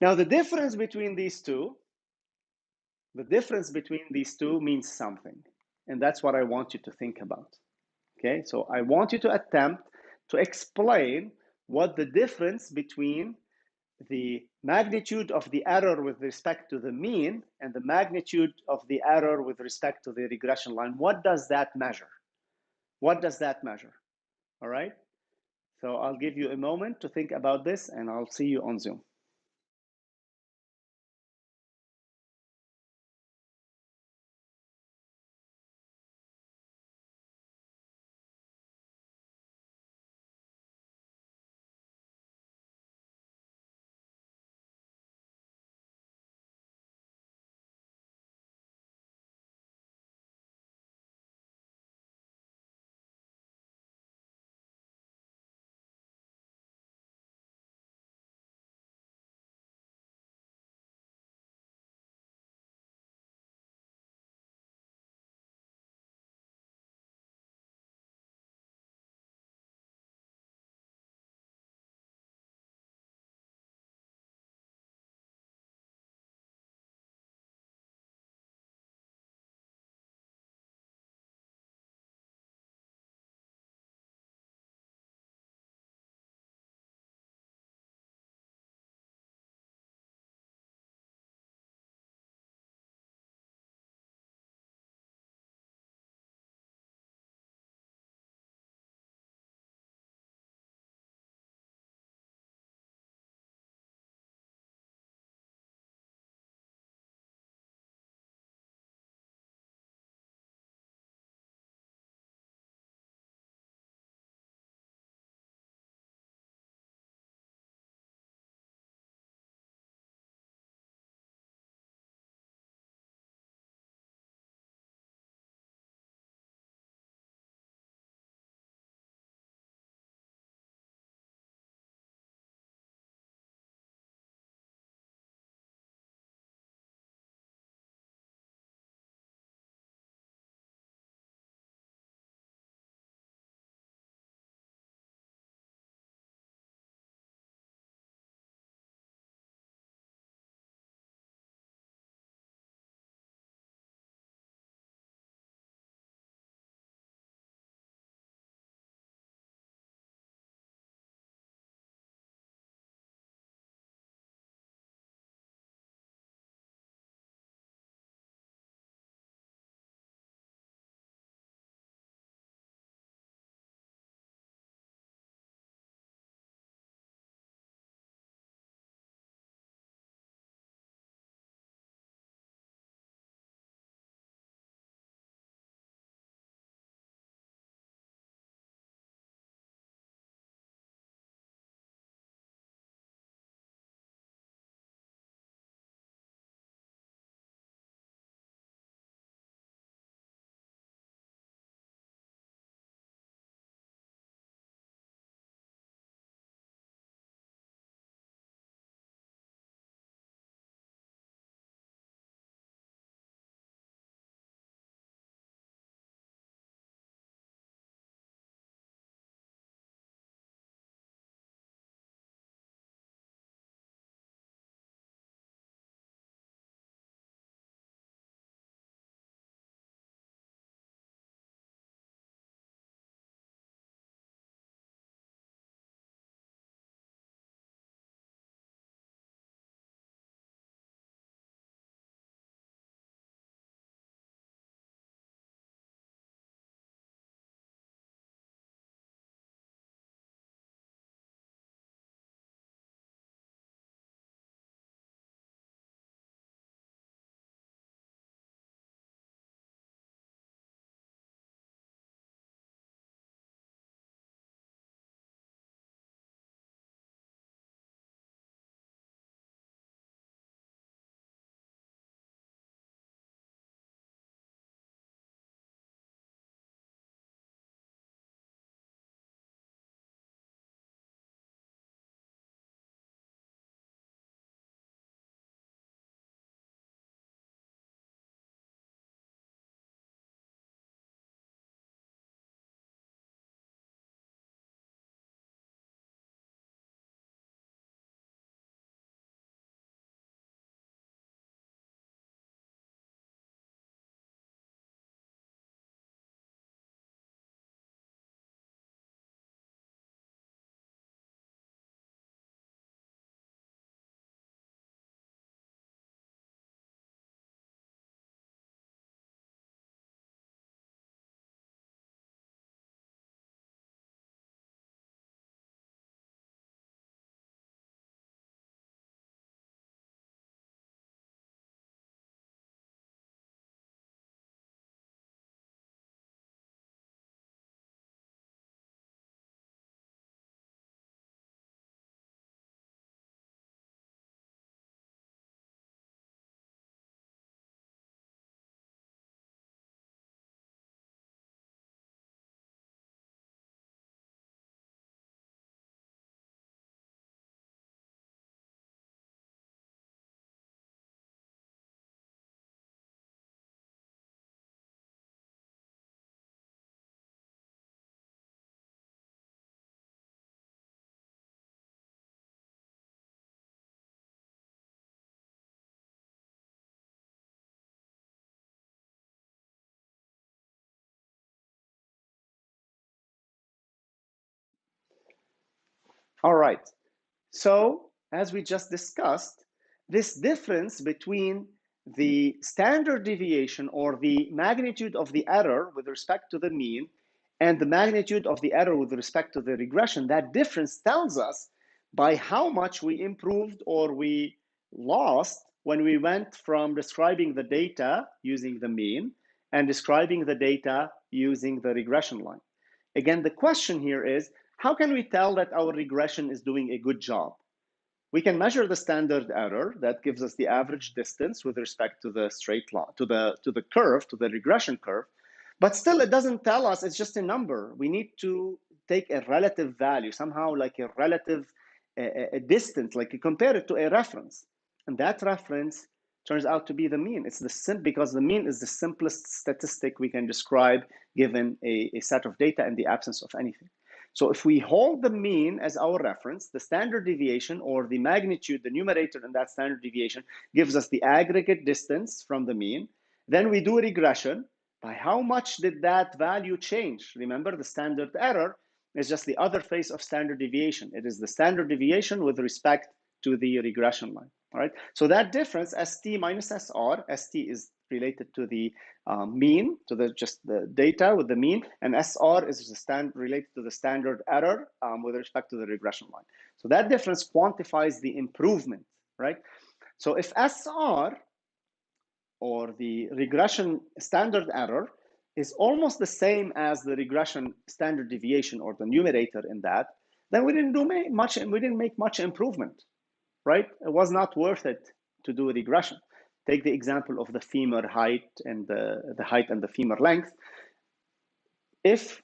Now, the difference between these two means something, and that's what I want you to think about, okay? So I want you to attempt to explain what the difference between the magnitude of the error with respect to the mean and the magnitude of the error with respect to the regression line. What does that measure? What does that measure? All right. So I'll give you a moment to think about this, and I'll see you on Zoom. All right. So as we just discussed, this difference between the standard deviation or the magnitude of the error with respect to the mean and the magnitude of the error with respect to the regression, that difference tells us by how much we improved or we lost when we went from describing the data using the mean and describing the data using the regression line. Again, the question here is, how can we tell that our regression is doing a good job? We can measure the standard error that gives us the average distance with respect to the straight line, to the curve, to the regression curve. But still, it doesn't tell us, it's just a number. We need to take a relative value, somehow like a relative a distance, like you compare it to a reference. And that reference turns out to be the mean. It's because the mean is the simplest statistic we can describe given a set of data in the absence of anything. So if we hold the mean as our reference, the standard deviation or the magnitude, the numerator in that standard deviation gives us the aggregate distance from the mean. Then we do a regression. By how much did that value change? Remember, the standard error is just the other face of standard deviation. It is the standard deviation with respect to the regression line. All right. So that difference, ST minus SR, ST is related to the mean, to just the data with the mean, and SR is related to the standard error with respect to the regression line. So that difference quantifies the improvement, right? So if SR or the regression standard error is almost the same as the regression standard deviation or the numerator in that, then we didn't do much, and we didn't make much improvement, right? It was not worth it to do a regression. Take the example of the femur height and the height and the femur length. If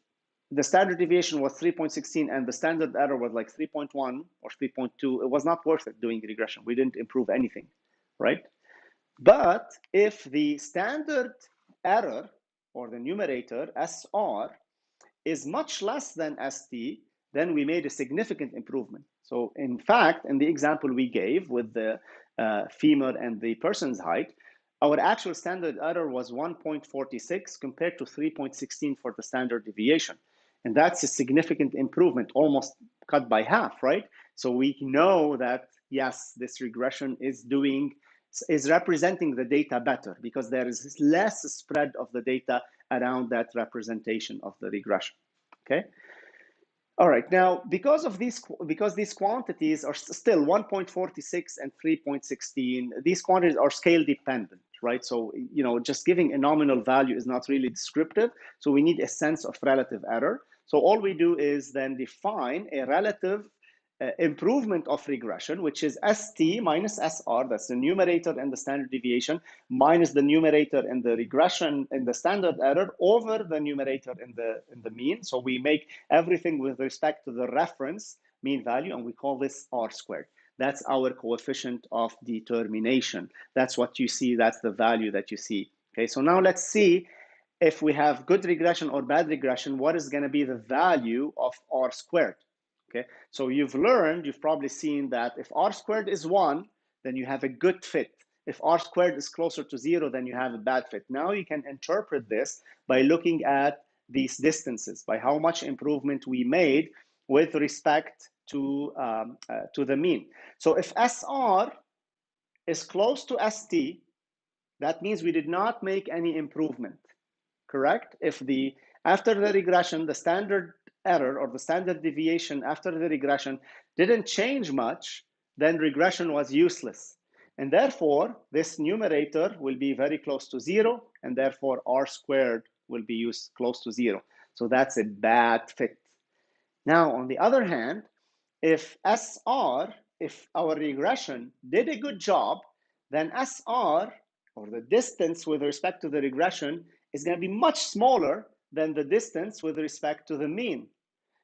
the standard deviation was 3.16 and the standard error was like 3.1 or 3.2, it was not worth it doing regression. We didn't improve anything, right? But if the standard error or the numerator, SR, is much less than ST, then we made a significant improvement. So in fact, in the example we gave with the femur and the person's height, our actual standard error was 1.46 compared to 3.16 for the standard deviation. And that's a significant improvement, almost cut by half, right? So we know that, yes, this regression is representing the data better because there is less spread of the data around that representation of the regression, okay? All right, now, because these quantities are still 1.46 and 3.16, these quantities are scale dependent, right? So, just giving a nominal value is not really descriptive. So we need a sense of relative error. So all we do is then define a relative improvement of regression, which is ST minus SR, that's the numerator and the standard deviation, minus the numerator and the regression and the standard error over the numerator in the mean. So we make everything with respect to the reference mean value, and we call this R squared. That's our coefficient of determination. That's what you see. That's the value that you see. Okay, so now let's see if we have good regression or bad regression, what is going to be the value of R squared? Okay, so you've probably seen that if R squared is 1, then you have a good fit. If R squared is closer to 0, then you have a bad fit. Now you can interpret this by looking at these distances, by how much improvement we made with respect to the mean. So if SR is close to ST, that means we did not make any improvement, correct? If after the regression, the standard error or the standard deviation after the regression didn't change much, then regression was useless. And therefore, this numerator will be very close to 0, and therefore R squared will be close to 0. So that's a bad fit. Now, on the other hand, if our regression did a good job, then SR, or the distance with respect to the regression, is going to be much smaller than the distance with respect to the mean.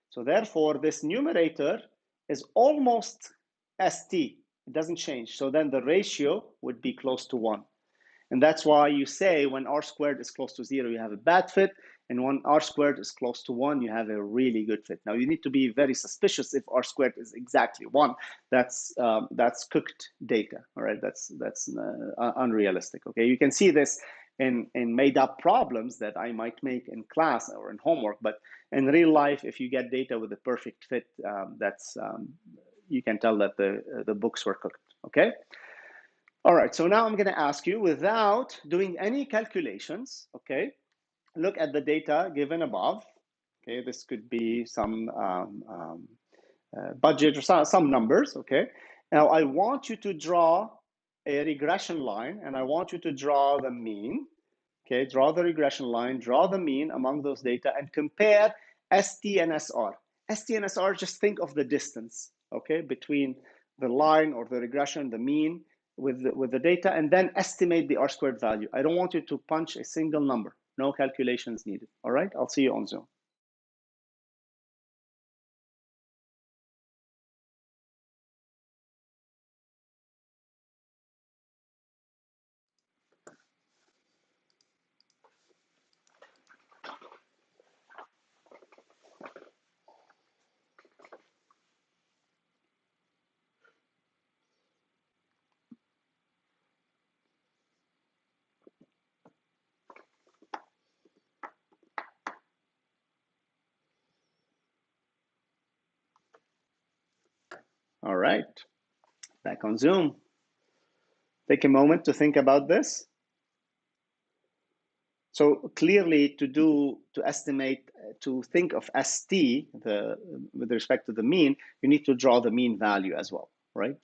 So therefore, this numerator is almost ST. It doesn't change. So then the ratio would be close to 1. And that's why you say when R squared is close to 0, you have a bad fit. And when R squared is close to 1, you have a really good fit. Now, you need to be very suspicious if R squared is exactly 1. That's cooked data, all right? That's unrealistic, okay? You can see this in made up problems that I might make in class or in homework. But in real life, if you get data with a perfect fit, you can tell that the books were cooked. Okay. All right. So now I'm going to ask you, without doing any calculations, okay, look at the data given above. Okay, this could be some budget or some numbers. Okay, now I want you to draw a regression line, and I want you to draw the mean. Okay, draw the regression line, draw the mean among those data, and compare ST and SR. ST and SR, just think of the distance, okay, between the line or the regression, the mean with the data, and then estimate the R-squared value. I don't want you to punch a single number. No calculations needed. All right, I'll see you on Zoom. All right, back on Zoom. Take a moment to think about this. So clearly, to estimate, to think of ST, with respect to the mean, you need to draw the mean value as well, right,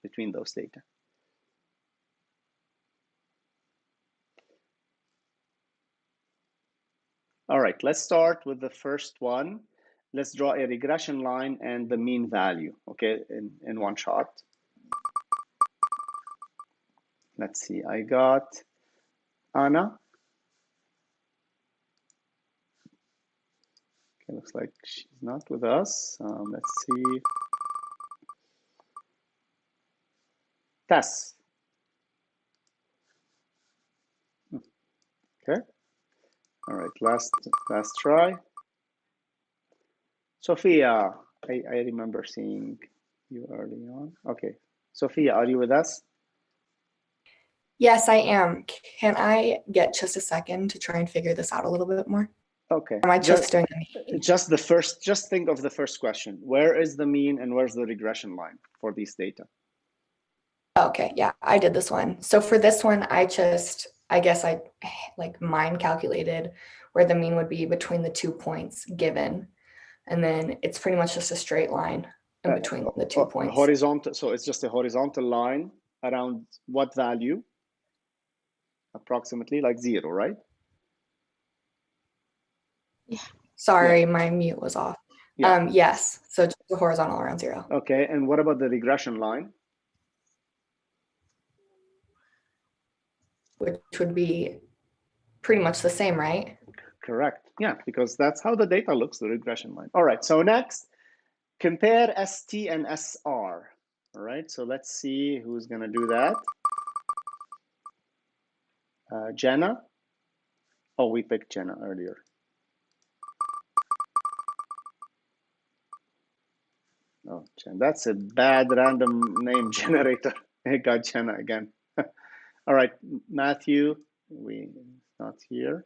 between those data. All right, let's start with the first one. Let's draw a regression line and the mean value, okay, in one shot. Let's see, I got Anna. Okay, looks like she's not with us. Let's see. Tess. Okay. All right, last try. Sophia, I remember seeing you early on. Okay, Sophia, are you with us? Yes, I am. Can I get just a second to try and figure this out a little bit more? Okay. Am I just doing just think of the first question. Where is the mean and where's the regression line for these data? Okay, yeah, I did this one. So for this one, I guess I like mind calculated where the mean would be between the 2 points given. And then it's pretty much just a straight line in between the 2 points. Horizontal, so it's just a horizontal line around what value? Approximately like 0, right? Yeah. Sorry, my mute was off. Yeah. Yes, so just the horizontal around 0. Okay, and what about the regression line? Which would be pretty much the same, right? Correct. Yeah, because that's how the data looks, the regression line. All right, so next, compare ST and SR. All right, so let's see who's going to do that. Jenna. Oh, we picked Jenna earlier. Oh, Jenna. That's a bad random name generator. I got Jenna again. All right, Matthew, we not here.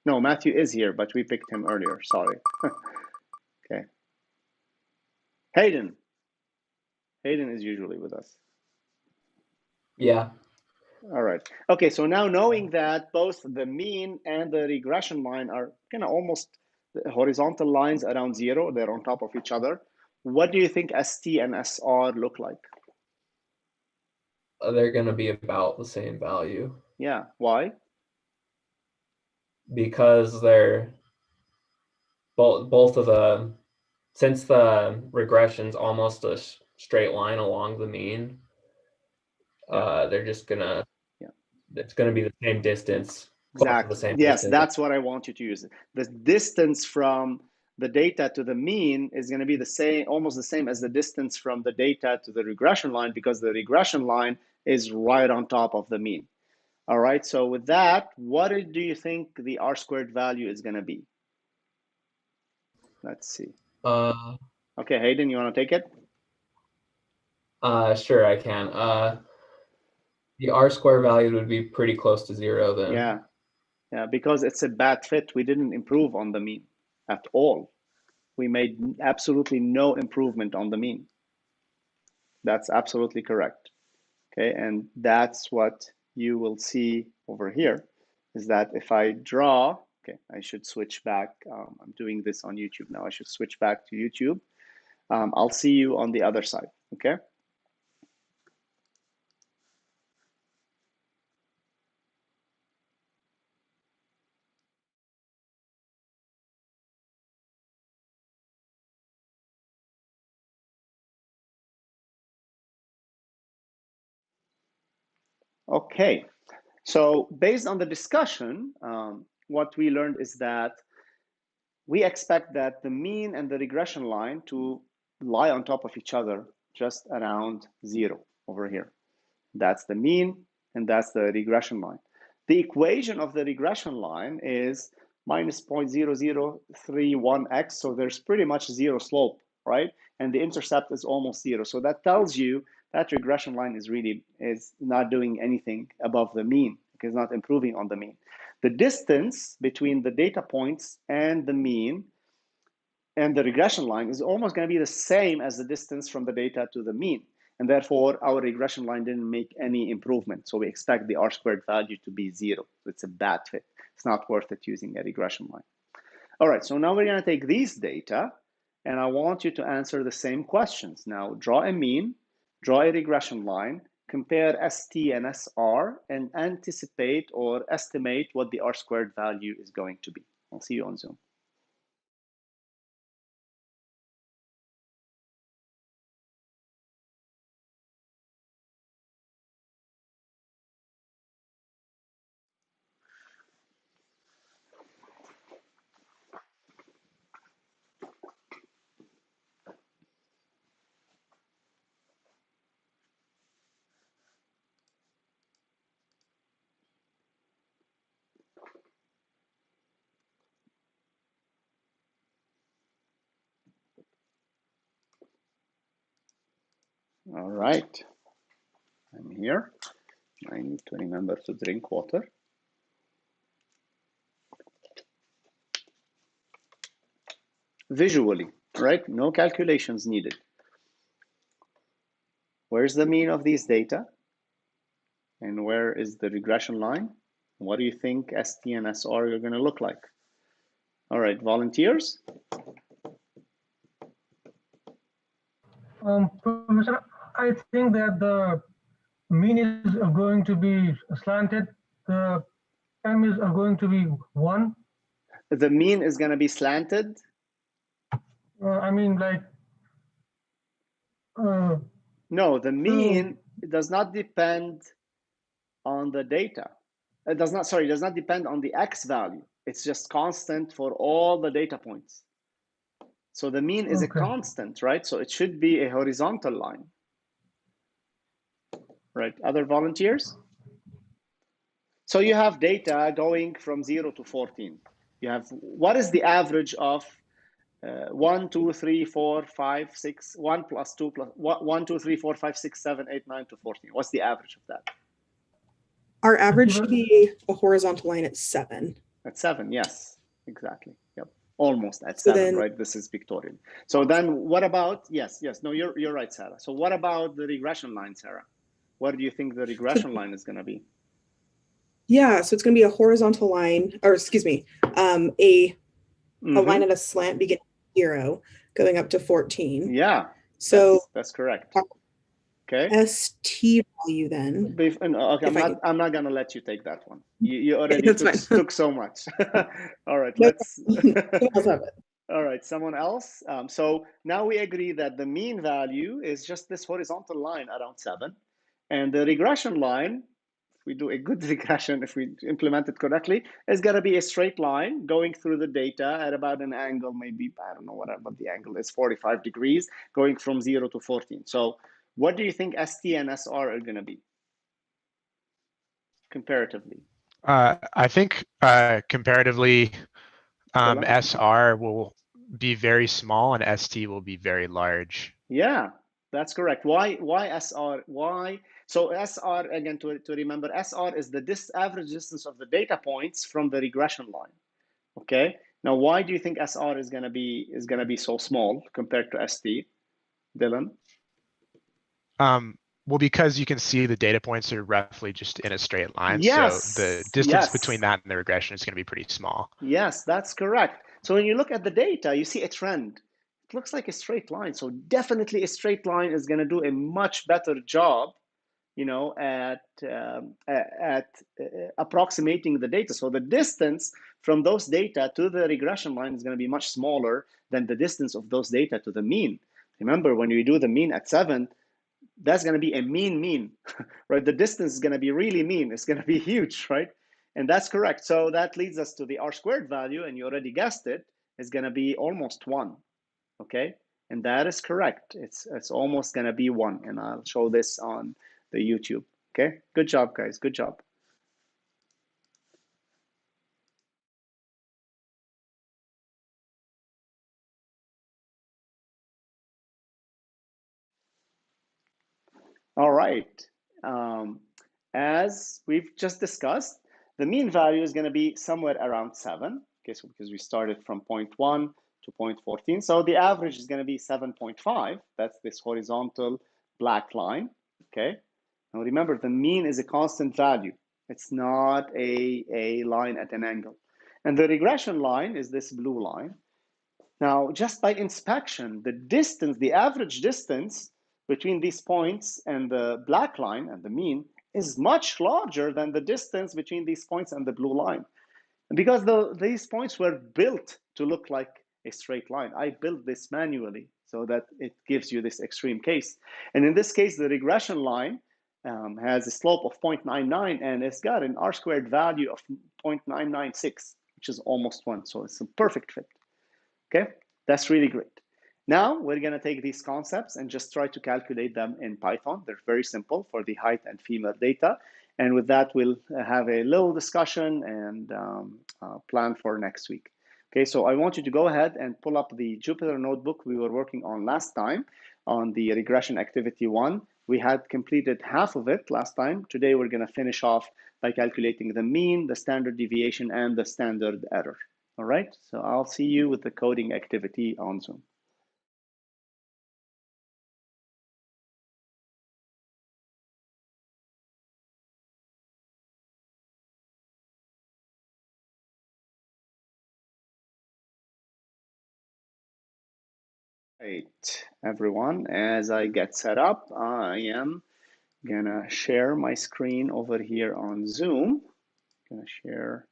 No, Matthew is here, but we picked him earlier. Sorry. Okay. Hayden. Hayden is usually with us. Yeah. All right. Okay, so now knowing that both the mean and the regression line are kind of almost horizontal lines around 0, they're on top of each other. What do you think ST and SR look like? They're going to be about the same value. Yeah. Why? Because they're both of the, since the regression's almost a straight line along the mean, they're just gonna, it's gonna be the same distance. Exactly. The same yes, distance. That's what I want you to use. The distance from the data to the mean is going to be the same, almost the same as the distance from the data to the regression line, because the regression line is right on top of the mean. All right. So with that, what do you think the R-squared value is going to be? Let's see. Okay, Hayden, you want to take it? Sure, I can. the R square value would be pretty close to 0 then. Yeah. Yeah, because it's a bad fit. We didn't improve on the mean at all. We made absolutely no improvement on the mean. That's absolutely correct. Okay, and that's what you will see over here, is that if I draw, okay, I should switch back. I'm doing this on YouTube now. I should switch back to YouTube. I'll see you on the other side, okay? Okay, so based on the discussion, what we learned is that we expect that the mean and the regression line to lie on top of each other just around 0 over here. That's the mean and that's the regression line. The equation of the regression line is minus 0.0031x, so there's pretty much 0 slope, right? And the intercept is almost 0. So that tells you that regression line is not doing anything above the mean, because it's not improving on the mean. The distance between the data points and the mean and the regression line is almost going to be the same as the distance from the data to the mean. And therefore, our regression line didn't make any improvement. So we expect the R squared value to be 0. So it's a bad fit. It's not worth it using a regression line. All right, so now we're going to take these data, and I want you to answer the same questions. Now, draw a mean, draw a regression line, compare ST and SR, and anticipate or estimate what the R squared value is going to be. I'll see you on Zoom. All right, I'm here. I need to remember to drink water. Visually, right? No calculations needed. Where's the mean of these data? And where is the regression line? What do you think ST and SR are going to look like? All right, volunteers? Professor, I think that the mean is going to be slanted. The M is going to be 1. The mean is going to be slanted? I mean, like... no, the mean does not depend on the data. It does not depend on the X value. It's just constant for all the data points. So the mean is a constant, right? So it should be a horizontal line. Right, other volunteers? So you have data going from 0 to 14. You have, what is the average of 1, 2, 3, 4, 5, 6, 1 plus 2 plus 1, 2, 3, 4, 5, 6, 7, 8, 9 to 14? What's the average of that? Our average should be a horizontal line at 7. At 7, yes, exactly. Yep, almost at 7, right? This is Victorian. So then what about, yes, no, you're right, Sarah. So what about the regression line, Sarah? What do you think the regression line is going to be? Yeah, so it's going to be a horizontal line, or excuse me, a line at a slant beginning at 0, going up to 14. Yeah, so that's correct. Okay. ST value then. Okay, I'm not going to let you take that one. You already took so much. All right, let's. All right, someone else. So now we agree that the mean value is just this horizontal line around 7. And the regression line, if we do a good regression, if we implement it correctly, is going to be a straight line going through the data at about an angle, maybe, I don't know what the angle is, 45 degrees, going from 0 to 14. So what do you think ST and SR are going to be comparatively? I think comparatively, SR will be very small and ST will be very large. Yeah, that's correct. Why SR? Why So SR, again, to remember, SR is the average distance of the data points from the regression line. Okay. Now, why do you think SR is gonna be so small compared to ST, Dylan? Well, because you can see the data points are roughly just in a straight line. Yes. So the distance between that and the regression is going to be pretty small. Yes, that's correct. So when you look at the data, you see a trend. It looks like a straight line. So definitely a straight line is going to do a much better job, at approximating the data. So the distance from those data to the regression line is going to be much smaller than the distance of those data to the mean. Remember, when you do the mean at 7, that's going to be a mean, right? The distance is going to be really mean. It's going to be huge, right? And that's correct. So that leads us to the R squared value, and you already guessed it, is going to be almost 1, okay? And that is correct. It's almost going to be 1, and I'll show this on the YouTube, okay? Good job, guys. Good job. All right. As we've just discussed, the mean value is going to be somewhere around 7, okay, so because we started from 0.1 to 0.14. So the average is going to be 7.5. That's this horizontal black line, okay? Now remember, the mean is a constant value. It's not a line at an angle. And the regression line is this blue line. Now, just by inspection, the distance, the average distance between these points and the black line and the mean is much larger than the distance between these points and the blue line. And because these points were built to look like a straight line, I built this manually so that it gives you this extreme case. And in this case, the regression line has a slope of 0.99, and it's got an R squared value of 0.996, which is almost 1. So it's a perfect fit. Okay, that's really great. Now we're going to take these concepts and just try to calculate them in Python. They're very simple for the height and femur data. And with that, we'll have a little discussion and plan for next week. Okay, so I want you to go ahead and pull up the Jupyter notebook we were working on last time on the regression activity 1. We had completed half of it last time. Today, we're going to finish off by calculating the mean, the standard deviation, and the standard error. All right, so I'll see you with the coding activity on Zoom. Right, everyone, as I get set up, I am gonna share my screen over here on Zoom. Gonna share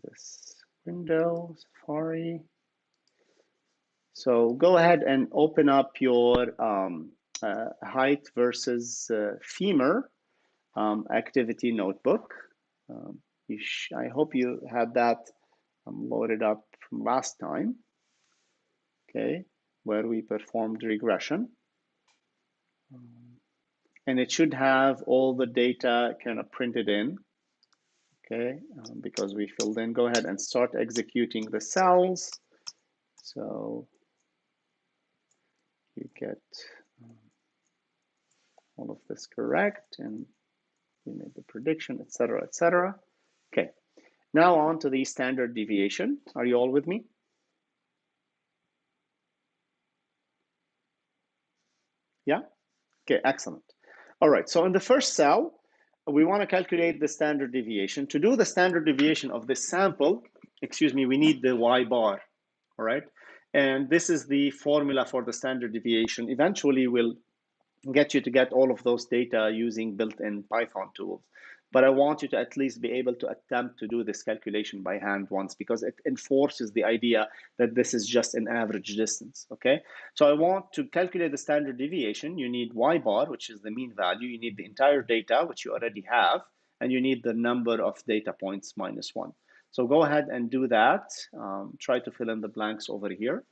this window, Safari. So go ahead and open up your height versus femur activity notebook. I hope you had that loaded up from last time, okay, where we performed regression. And it should have all the data kind of printed in, okay, because we filled in. Go ahead and start executing the cells. So you get all of this correct, and we made the prediction, et cetera, et cetera. Okay, now on to the standard deviation. Are you all with me? Yeah? Okay, excellent. All right, so in the first cell, we want to calculate the standard deviation. To do the standard deviation of this sample, we need the y bar, all right? And this is the formula for the standard deviation. Eventually, we'll get you to get all of those data using built-in Python tools. But I want you to at least be able to attempt to do this calculation by hand once, because it enforces the idea that this is just an average distance, okay? So I want to calculate the standard deviation. You need y bar, which is the mean value. You need the entire data, which you already have, and you need the number of data points minus 1. So go ahead and do that. Try to fill in the blanks over here.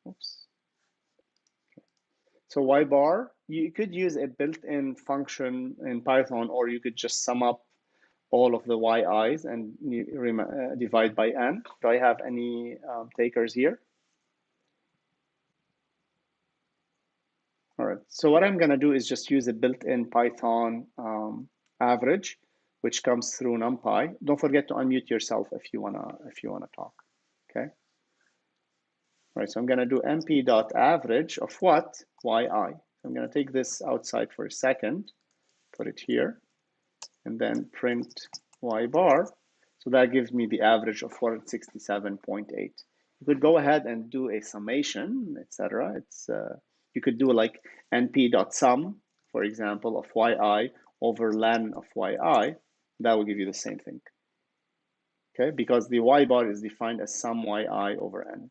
Oops. So y bar, you could use a built-in function in Python, or you could just sum up all of the yi's and divide by n. Do I have any takers here? All right, so what I'm gonna do is just use a built-in Python average, which comes through NumPy. Don't forget to unmute yourself if you wanna talk, okay? All right, so I'm gonna do np.average of what? Yi. I'm gonna take this outside for a second, put it here, and then print y bar. So that gives me the average of 467.8. You could go ahead and do a summation, etc. It's you could do like np.sum, for example, of yi over len of yi. That will give you the same thing. Okay, because the y bar is defined as sum yi over n.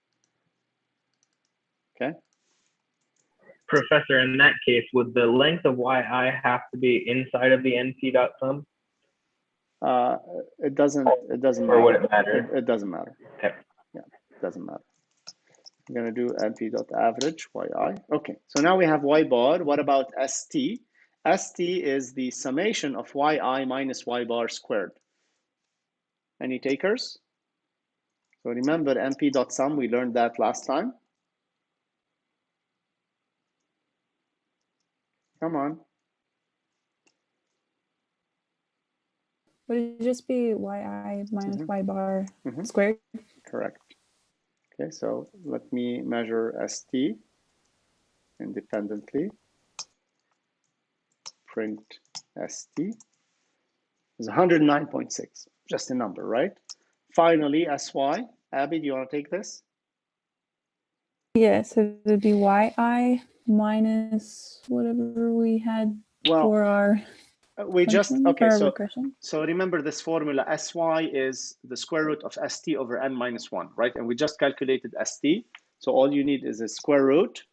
Okay. Professor, in that case, would the length of yi have to be inside of the np.sum? It doesn't matter. Or would it matter? It doesn't matter. Okay. Yeah, it doesn't matter. I'm gonna do np.average yi. Okay, so now we have y bar. What about st? St is the summation of yi minus y bar squared. Any takers? So remember np.sum, we learned that last time. Come on. Would it just be yi minus y bar squared? Correct. Okay, so let me measure st independently. Print st is 109.6, just a number, right? Finally, sy. Abby, do you want to take this? Yeah, so it would be yi minus whatever we had for our regression. So remember this formula, sy is the square root of st over n minus 1, right? And we just calculated st. So all you need is a square root.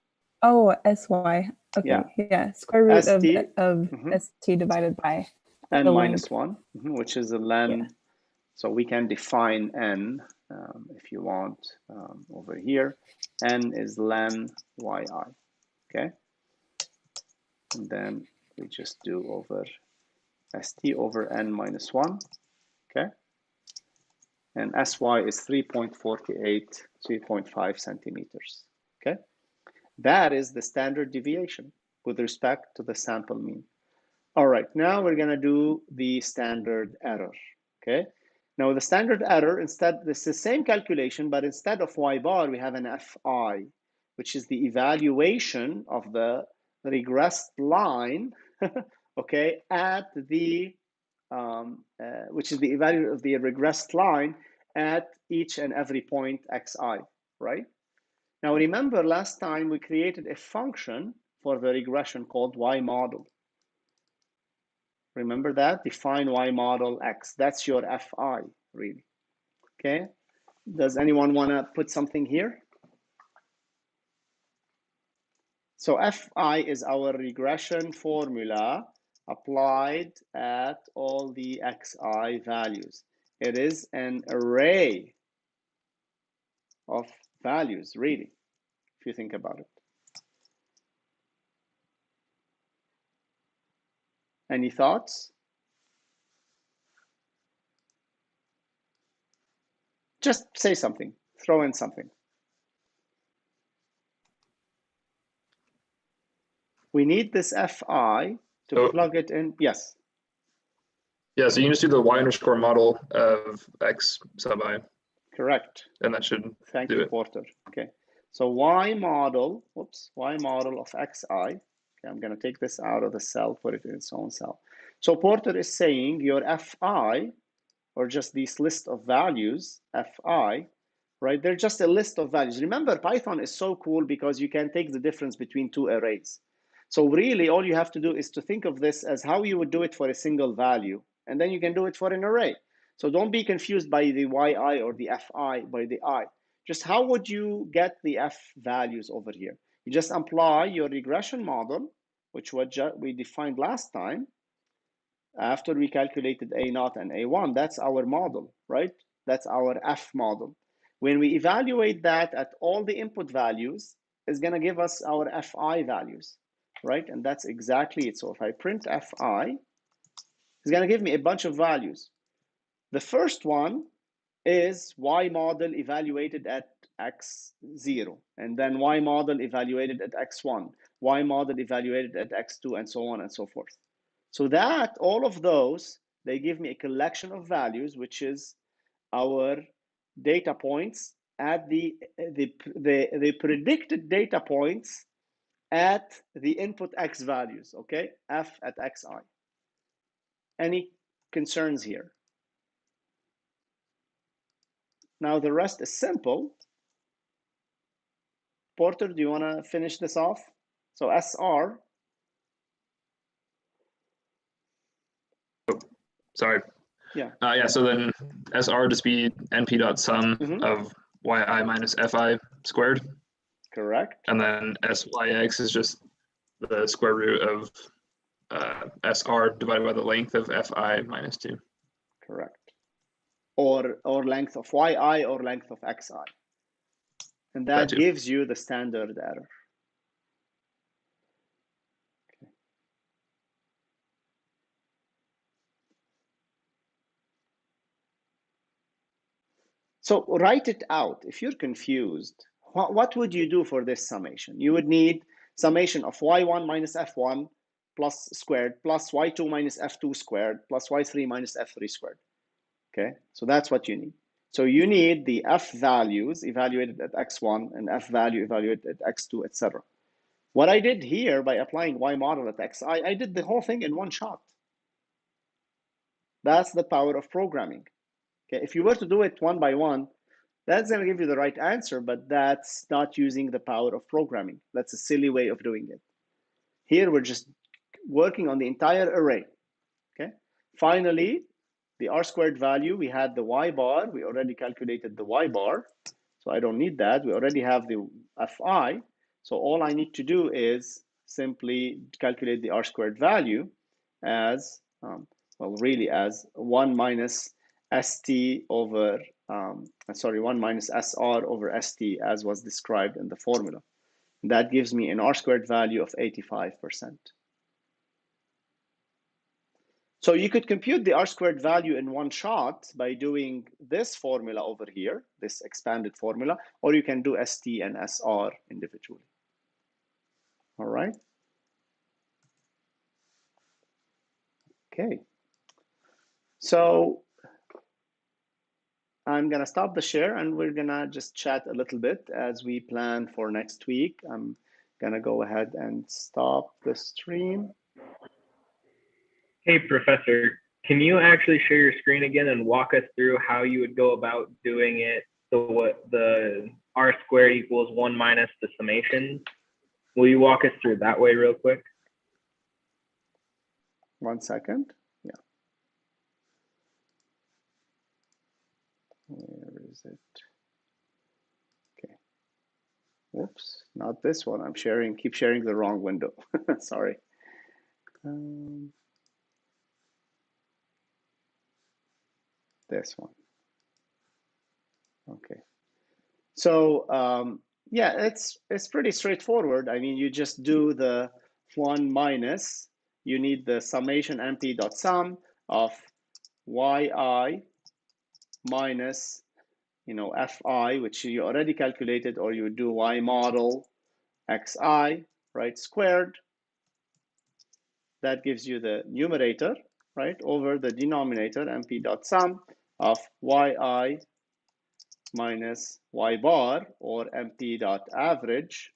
Oh, sy. Okay, yeah. Square root of st divided by n minus 1, which is a len. Yeah. So we can define n if you want over here. N is len yi, okay? And then we just do over st over n minus 1, okay? And sy is 3.48, 3.5 centimeters, okay? That is the standard deviation with respect to the sample mean. All right, now we're gonna do the standard error, okay? Now the standard error, instead, this is the same calculation, but instead of y bar, we have an fi, which is the evaluation of the regressed line, okay, at the, which is the evaluation of the regressed line at each and every point xi, right? Now remember, last time we created a function for the regression called y model. Remember that? Define y model x. That's your fi, really. Okay? Does anyone want to put something here? So fi is our regression formula applied at all the xi values. It is an array of values, really, if you think about it. Any thoughts? Just say something, throw in something. We need this fi to plug it in. Yes. Yeah, so you can just do the y underscore model of x sub I. Correct. And that should Thank you, Porter. Okay. So y model, y model of xi. Okay, I'm going to take this out of the cell, put it in its own cell. So Porter is saying your fi, or just this list of values, fi, right? They're just a list of values. Remember, Python is so cool because you can take the difference between two arrays. So really, all you have to do is to think of this as how you would do it for a single value, and then you can do it for an array. So don't be confused by the yi or the fi, by the I. Just how would you get the f values over here? You just apply your regression model, which we defined last time, after we calculated A0 and A1. That's our model, right? That's our f model. When we evaluate that at all the input values, is going to give us our fi values, right? And that's exactly it. So if I print fi, it's going to give me a bunch of values. The first one is y model evaluated at x0, and then y model evaluated at x1, y model evaluated at x2, and so on and so forth. So that all of those, they give me a collection of values, which is our data points at the predicted data points at the input x values, okay? F at xi. Any concerns here? Now the rest is simple. Porter, do you want to finish this off? So SR. Oh, sorry. Yeah. Yeah. So then SR just be np.sum of yi minus fi squared. Correct. And then syx is just the square root of SR divided by the length of fi minus 2. Correct. Or length of yi or length of xi. And that gives you the standard error. Okay. So write it out. If you're confused, what would you do for this summation? You would need summation of y1 minus f1 plus squared plus y2 minus f2 squared plus y3 minus f3 squared. Okay, so that's what you need. So you need the f values evaluated at x1 and f value evaluated at x2, etc. What I did here by applying y model at xi, I did the whole thing in one shot. That's the power of programming. Okay, if you were to do it one by one, that's going to give you the right answer, but that's not using the power of programming. That's a silly way of doing it. Here, we're just working on the entire array. Okay. Finally, the r squared value, we had the y bar. We already calculated the y bar, so I don't need that. We already have the fi. So all I need to do is simply calculate the r squared value as, well, really as 1 minus st over, 1 minus sr over st, as was described in the formula. That gives me an r squared value of 85%. So you could compute the r squared value in one shot by doing this formula over here, this expanded formula, or you can do st and sr individually. All right. Okay. So I'm going to stop the share and we're going to just chat a little bit as we plan for next week. I'm going to go ahead and stop the stream. Hey, Professor, can you actually share your screen again and walk us through how you would go about doing it? So what the r squared equals 1 minus the summation. Will you walk us through that way real quick? 1 second. Yeah. Where is it? Okay. Whoops, not this one. I'm sharing, keep sharing the wrong window. Sorry. This one. Okay. So yeah, it's pretty straightforward. I mean, you just do the 1 minus, you need the summation np.sum of yi minus, fi, which you already calculated, or you do y model xi, right, squared. That gives you the numerator, right, over the denominator np.sum of yi minus y bar, or np.average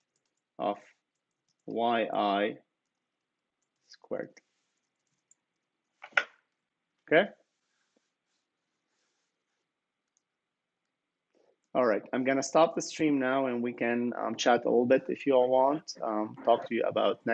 of yi squared. Okay. All right, I'm gonna stop the stream now and we can chat a little bit if you all want. Talk to you about next